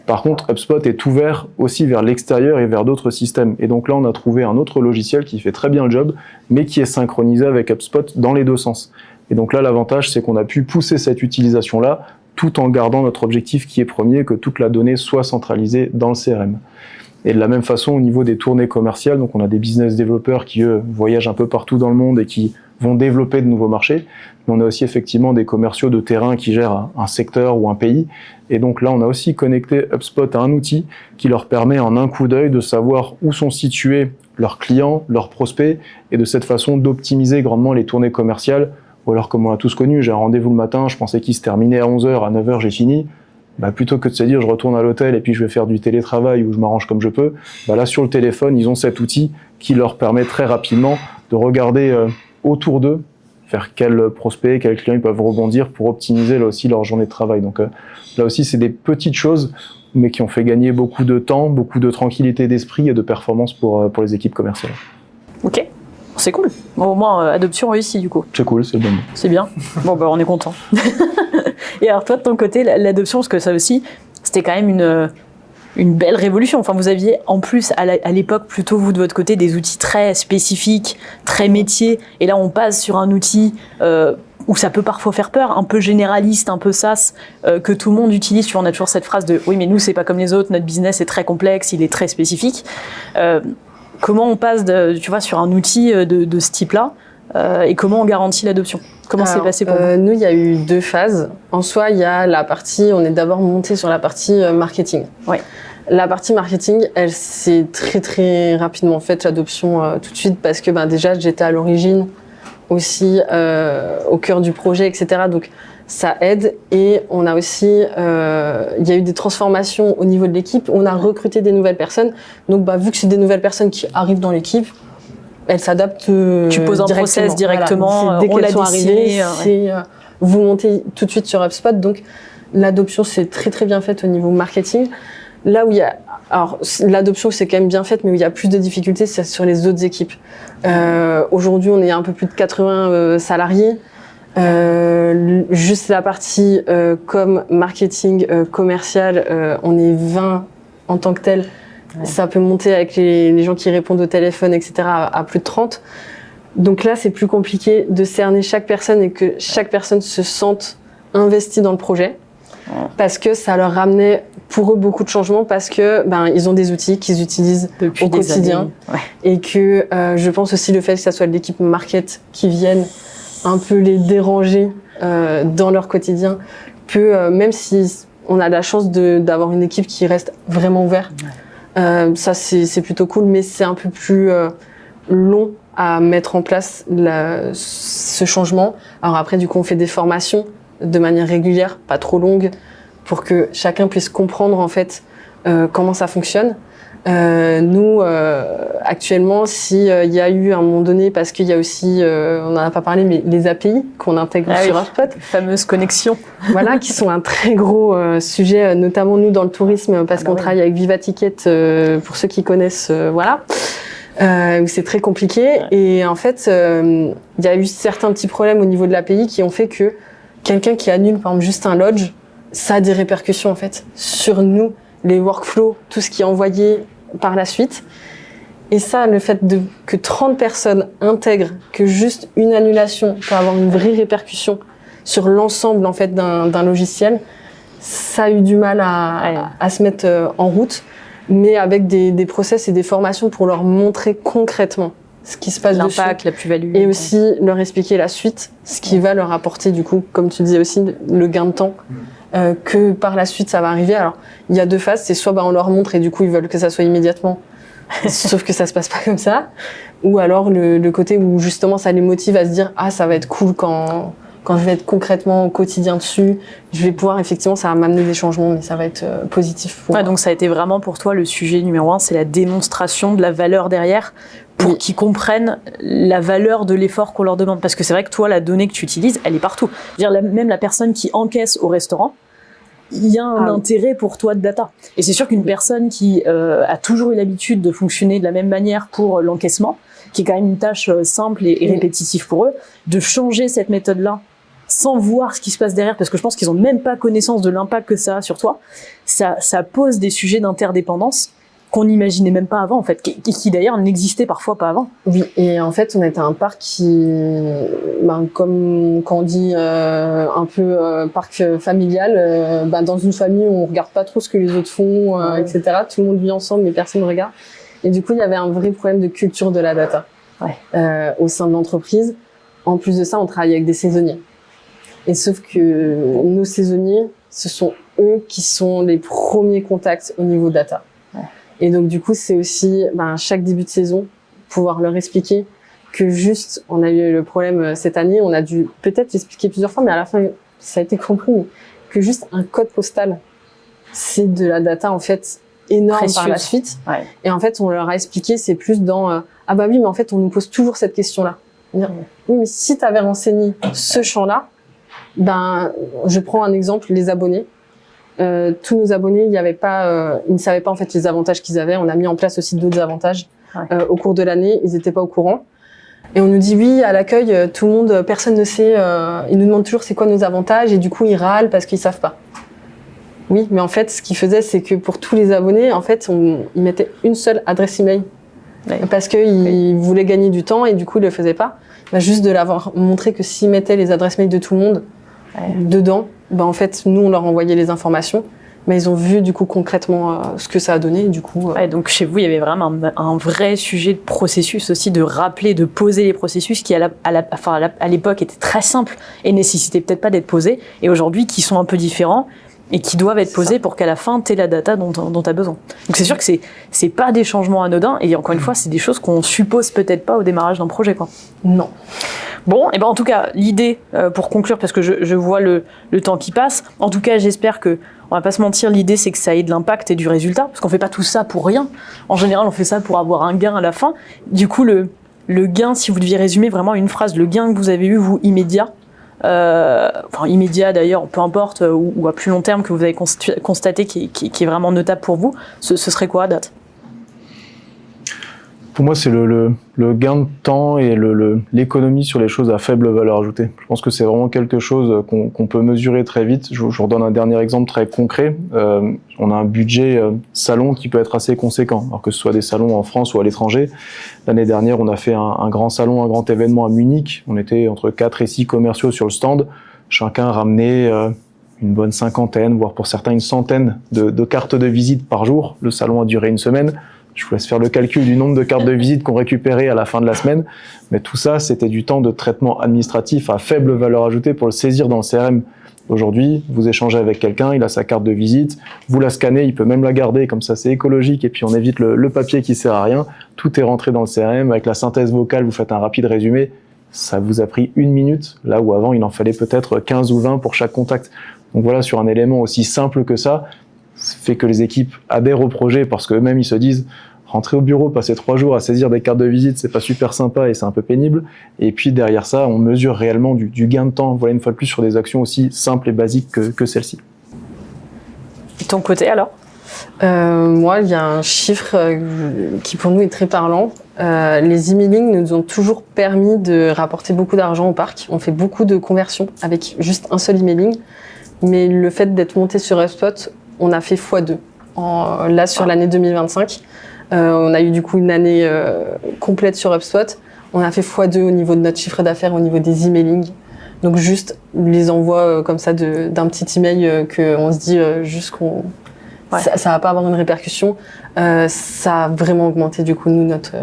Par contre, HubSpot est ouvert aussi vers l'extérieur et vers d'autres systèmes. Et donc là, on a trouvé un autre logiciel qui fait très bien le job, mais qui est synchronisé avec HubSpot dans les 2 sens. Et donc là, l'avantage, c'est qu'on a pu pousser cette utilisation-là, tout en gardant notre objectif qui est premier, que toute la donnée soit centralisée dans le CRM. Et de la même façon, au niveau des tournées commerciales, donc on a des business développeurs qui, eux, voyagent un peu partout dans le monde et qui vont développer de nouveaux marchés. Mais on a aussi effectivement des commerciaux de terrain qui gèrent un secteur ou un pays. Et donc là, on a aussi connecté HubSpot à un outil qui leur permet en un coup d'œil de savoir où sont situés leurs clients, leurs prospects, et de cette façon d'optimiser grandement les tournées commerciales. Ou alors, comme on l'a tous connu, j'ai un rendez-vous le matin, je pensais qu'il se terminait à 11h, à 9h, j'ai fini. Plutôt que de se dire je retourne à l'hôtel et puis je vais faire du télétravail ou je m'arrange comme je peux, là sur le téléphone, ils ont cet outil qui leur permet très rapidement de regarder autour d'eux, vers quel prospect, quel client ils peuvent rebondir pour optimiser là aussi leur journée de travail. Donc là aussi, c'est des petites choses, mais qui ont fait gagner beaucoup de temps, beaucoup de tranquillité d'esprit et de performance pour les équipes commerciales. Ok, c'est cool. Bon, au moins, adoption réussie du coup. C'est cool, c'est le bon mot. C'est bien. Bon, on est content. Et alors toi, de ton côté, l'adoption, parce que ça aussi, c'était quand même une belle révolution. Enfin, vous aviez en plus à l'époque plutôt vous de votre côté des outils très spécifiques, très métiers. Et là, on passe sur un outil où ça peut parfois faire peur, un peu généraliste, un peu SaaS, que tout le monde utilise. Tu vois, on a toujours cette phrase de oui, mais nous c'est pas comme les autres, notre business est très complexe, il est très spécifique. Comment on passe tu vois, sur un outil de ce type-là et comment on garantit l'adoption? Comment c'est passé pour vous? Nous, il y a eu 2 phases. En soi, il y a la partie, on est d'abord monté sur la partie marketing. Ouais. La partie marketing, elle s'est très très rapidement faite l'adoption tout de suite parce que déjà j'étais à l'origine aussi au cœur du projet, etc. Donc ça aide et on a aussi, il y a eu des transformations au niveau de l'équipe. On a recruté des nouvelles personnes. Donc vu que c'est des nouvelles personnes qui arrivent dans l'équipe, elles s'adaptent. Tu poses un process directement. Voilà. Dès qu'elles sont arrivées, ouais. Vous montez tout de suite sur HubSpot. Donc l'adoption c'est très très bien faite au niveau marketing. Là où il y a, alors l'adoption c'est quand même bien faite, mais où il y a plus de difficultés, c'est sur les autres équipes. Aujourd'hui, on est un peu plus de 80 salariés. Juste la partie marketing, commercial, on est 20 en tant que tel. Ouais. Ça peut monter avec les gens qui répondent au téléphone, etc. à plus de 30. Donc là, c'est plus compliqué de cerner chaque personne et que chaque personne se sente investie dans le projet. Parce que ça leur ramenait pour eux beaucoup de changements parce que ils ont des outils qu'ils utilisent depuis au quotidien et que je pense aussi le fait que ça soit de l'équipe market qui vienne un peu les déranger dans leur quotidien peut même si on a la chance d'avoir une équipe qui reste vraiment ouverte, ça c'est plutôt cool, mais c'est un peu plus long à mettre en place ce changement. Alors après du coup on fait des formations de manière régulière, pas trop longue, pour que chacun puisse comprendre en fait comment ça fonctionne. Nous, actuellement, s'il y a eu à un moment donné, parce qu'il y a aussi, on n'en a pas parlé, mais les API qu'on intègre sur HubSpot. Fameuse connexion. Voilà, qui sont un très gros sujet, notamment nous dans le tourisme, parce qu'on travaille avec Vivaticket, pour ceux qui connaissent, voilà. Où c'est très compliqué. Et en fait, il y a eu certains petits problèmes au niveau de l'API qui ont fait que quelqu'un qui annule, par exemple, juste un lodge, ça a des répercussions, en fait, sur nous, les workflows, tout ce qui est envoyé par la suite. Et ça, le fait que 30 personnes intègrent que juste une annulation peut avoir une vraie répercussion sur l'ensemble, en fait, d'un logiciel, ça a eu du mal à se mettre en route, mais avec des process et des formations pour leur montrer concrètement ce qui se passe dessus. L'impact, la plus-value. Et aussi leur expliquer la suite, ce qui va leur apporter du coup, comme tu disais aussi, le gain de temps, que par la suite ça va arriver. Alors, il y a 2 phases, c'est soit on leur montre et du coup ils veulent que ça soit immédiatement, sauf que ça se passe pas comme ça, ou alors le côté où justement ça les motive à se dire « Ah, ça va être cool quand je vais être concrètement au quotidien dessus, je vais pouvoir, effectivement, ça va m'amener des changements, mais ça va être positif pour moi. » Donc ça a été vraiment pour toi le sujet numéro 1, c'est la démonstration de la valeur derrière pour qu'ils comprennent la valeur de l'effort qu'on leur demande. Parce que c'est vrai que toi, la donnée que tu utilises, elle est partout. Je veux dire, même la personne qui encaisse au restaurant, il y a un intérêt pour toi de data. Et c'est sûr qu'une personne qui a toujours eu l'habitude de fonctionner de la même manière pour l'encaissement, qui est quand même une tâche simple et répétitive pour eux, de changer cette méthode-là sans voir ce qui se passe derrière, parce que je pense qu'ils ont même pas connaissance de l'impact que ça a sur toi, ça pose des sujets d'interdépendance qu'on n'imaginait même pas avant, en fait, qui d'ailleurs n'existaient parfois pas avant. Oui, et en fait, on était un parc qui, comme quand on dit un peu parc familial, dans une famille, on regarde pas trop ce que les autres font, etc. Tout le monde vit ensemble, mais personne ne regarde. Et du coup, il y avait un vrai problème de culture de la data au sein de l'entreprise. En plus de ça, on travaille avec des saisonniers. Et sauf que nos saisonniers, ce sont eux qui sont les premiers contacts au niveau data. Et donc du coup, c'est aussi chaque début de saison pouvoir leur expliquer que juste, on a eu le problème cette année, on a dû peut-être l'expliquer plusieurs fois, mais à la fin, ça a été compris, que juste un code postal, c'est de la data en fait énorme précieuse par la suite. Ouais. Et en fait, on leur a expliqué, c'est plus dans ah bah oui, mais en fait, on nous pose toujours cette question-là. Oui, mais si tu avais renseigné ce champ-là, je prends un exemple, les abonnés. Tous nos abonnés, il y avait pas, ils ne savaient pas en fait les avantages qu'ils avaient. On a mis en place aussi d'autres avantages au cours de l'année. Ils n'étaient pas au courant. Et on nous dit oui, à l'accueil, tout le monde, personne ne sait. Ils nous demandent toujours c'est quoi nos avantages et du coup ils râlent parce qu'ils savent pas. Oui, mais en fait, ce qu'ils faisaient, c'est que pour tous les abonnés, en fait, ils mettaient une seule adresse email parce qu'ils voulaient gagner du temps et du coup ils le faisaient pas. juste de l'avoir montré que s'ils mettaient les adresses mail de tout le monde dedans, en fait, nous, on leur envoyait les informations. Mais ils ont vu du coup concrètement ce que ça a donné. Du coup, donc chez vous, il y avait vraiment un vrai sujet de processus aussi, de rappeler, de poser les processus qui à l'époque étaient très simples et nécessitaient peut-être pas d'être posés, et aujourd'hui qui sont un peu différents et qui doivent être posés pour qu'à la fin tu aies la data dont tu as besoin. Donc c'est sûr que c'est pas des changements anodins, et encore une fois, c'est des choses qu'on suppose peut-être pas au démarrage d'un projet, quoi. Non. Bon, et en tout cas, l'idée, pour conclure, parce que je vois le temps qui passe, en tout cas, j'espère que, on va pas se mentir, l'idée, c'est que ça ait de l'impact et du résultat, parce qu'on fait pas tout ça pour rien. En général, on fait ça pour avoir un gain à la fin. Du coup, le gain, si vous deviez résumer vraiment une phrase, le gain que vous avez eu, vous, immédiat, immédiat d'ailleurs, peu importe, ou à plus long terme, que vous avez constaté qui est vraiment notable pour vous, ce serait quoi à date ? Pour moi, c'est le gain de temps et l'économie sur les choses à faible valeur ajoutée. Je pense que c'est vraiment quelque chose qu'on peut mesurer très vite. Je vous redonne un dernier exemple très concret. On a un budget salon qui peut être assez conséquent, alors que ce soit des salons en France ou à l'étranger. L'année dernière, on a fait un grand salon, un grand événement à Munich. On était entre 4 et 6 commerciaux sur le stand. Chacun ramenait une bonne 50aine, voire pour certains une centaine de cartes de visite par jour. Le salon a duré une semaine. Je vous laisse faire le calcul du nombre de cartes de visite qu'on récupérait à la fin de la semaine. Mais tout ça, c'était du temps de traitement administratif à faible valeur ajoutée pour le saisir dans le CRM. Aujourd'hui, vous échangez avec quelqu'un, il a sa carte de visite, vous la scannez, il peut même la garder, comme ça c'est écologique, et puis on évite le papier qui sert à rien. Tout est rentré dans le CRM, avec la synthèse vocale, vous faites un rapide résumé. Ça vous a pris 1 minute, là où avant, il en fallait peut-être 15 ou 20 pour chaque contact. Donc voilà, sur un élément aussi simple que ça fait que les équipes adhèrent au projet, parce qu'eux-mêmes, ils se disent rentrer au bureau, passer 3 jours à saisir des cartes de visite, c'est pas super sympa et c'est un peu pénible. Et puis derrière ça, on mesure réellement du gain de temps, voilà, une fois de plus, sur des actions aussi simples et basiques que celle-ci. De ton côté, alors ? Moi, il y a un chiffre qui pour nous est très parlant. Les emailing nous ont toujours permis de rapporter beaucoup d'argent au parc. On fait beaucoup de conversions avec juste un seul emailing. Mais le fait d'être monté sur HubSpot, on a fait x2. Là, sur l'année 2025, on a eu du coup une année complète sur HubSpot. On a fait x2 au niveau de notre chiffre d'affaires, au niveau des emailing. Donc juste les envois comme ça d'un petit email qu'on se dit juste qu'on... Ouais. Ça va pas avoir une répercussion. Ça a vraiment augmenté du coup notre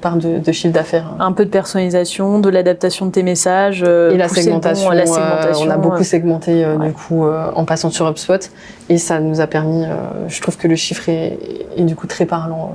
part de chiffre d'affaires. Un peu de personnalisation, de l'adaptation de tes messages. Et la segmentation. On a beaucoup segmenté du coup en passant sur HubSpot, et ça nous a permis. Je trouve que le chiffre est du coup très parlant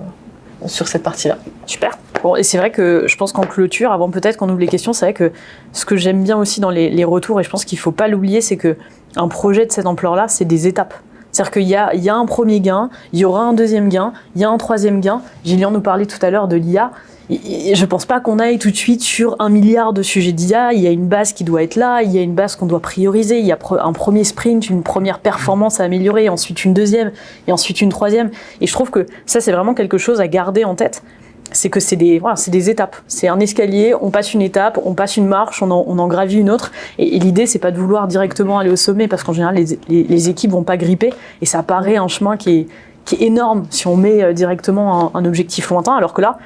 sur cette partie-là. Super. Bon, et c'est vrai que je pense qu'en clôture, avant peut-être qu'on ouvre les questions, c'est vrai que ce que j'aime bien aussi dans les retours, et je pense qu'il faut pas l'oublier, c'est que un projet de cette ampleur-là, c'est des étapes. C'est-à-dire qu'il y a un premier gain, il y aura un deuxième gain, il y a un troisième gain. Gillian nous parlait tout à l'heure de l'IA. Je pense pas qu'on aille tout de suite sur 1 milliard de sujets d'IA. Il y a une base qui doit être là, il y a une base qu'on doit prioriser, il y a un premier sprint, une première performance à améliorer, ensuite une deuxième, et ensuite une troisième. Et je trouve que ça, c'est vraiment quelque chose à garder en tête. C'est que c'est des étapes. C'est un escalier, on passe une étape, on passe une marche, on en gravit une autre. Et l'idée, c'est pas de vouloir directement aller au sommet, parce qu'en général, les équipes vont pas gripper, et ça paraît un chemin qui est énorme si on met directement un objectif lointain. Alors que là,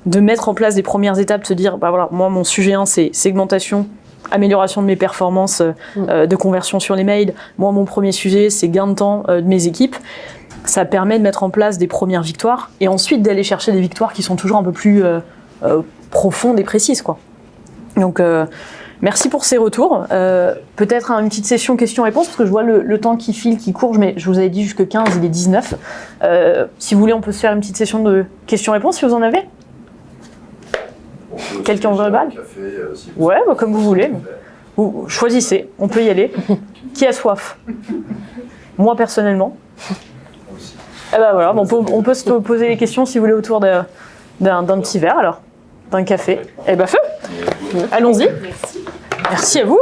de mettre en place des premières étapes, de se dire, bah voilà, moi, mon sujet 1, c'est segmentation, amélioration de mes performances de conversion sur les mails. Moi, mon premier sujet, c'est gain de temps de mes équipes. Ça permet de mettre en place des premières victoires, et ensuite d'aller chercher des victoires qui sont toujours un peu plus profondes et précises, quoi. Donc, merci pour ces retours. Peut-être une petite session questions-réponses, parce que je vois le temps qui file, qui court, mais je vous avais dit jusque 15, il est 19. Si vous voulez, on peut se faire une petite session de questions-réponses, si vous en avez. Quelqu'un en verbal ? Ouais, bah, comme vous voulez. Vous choisissez, on peut y aller. Qui a soif ? Moi, personnellement. Eh ben voilà, on peut se poser les questions si vous voulez autour d'un petit verre, alors, d'un café. Eh ben feu. Allons-y. Merci à vous.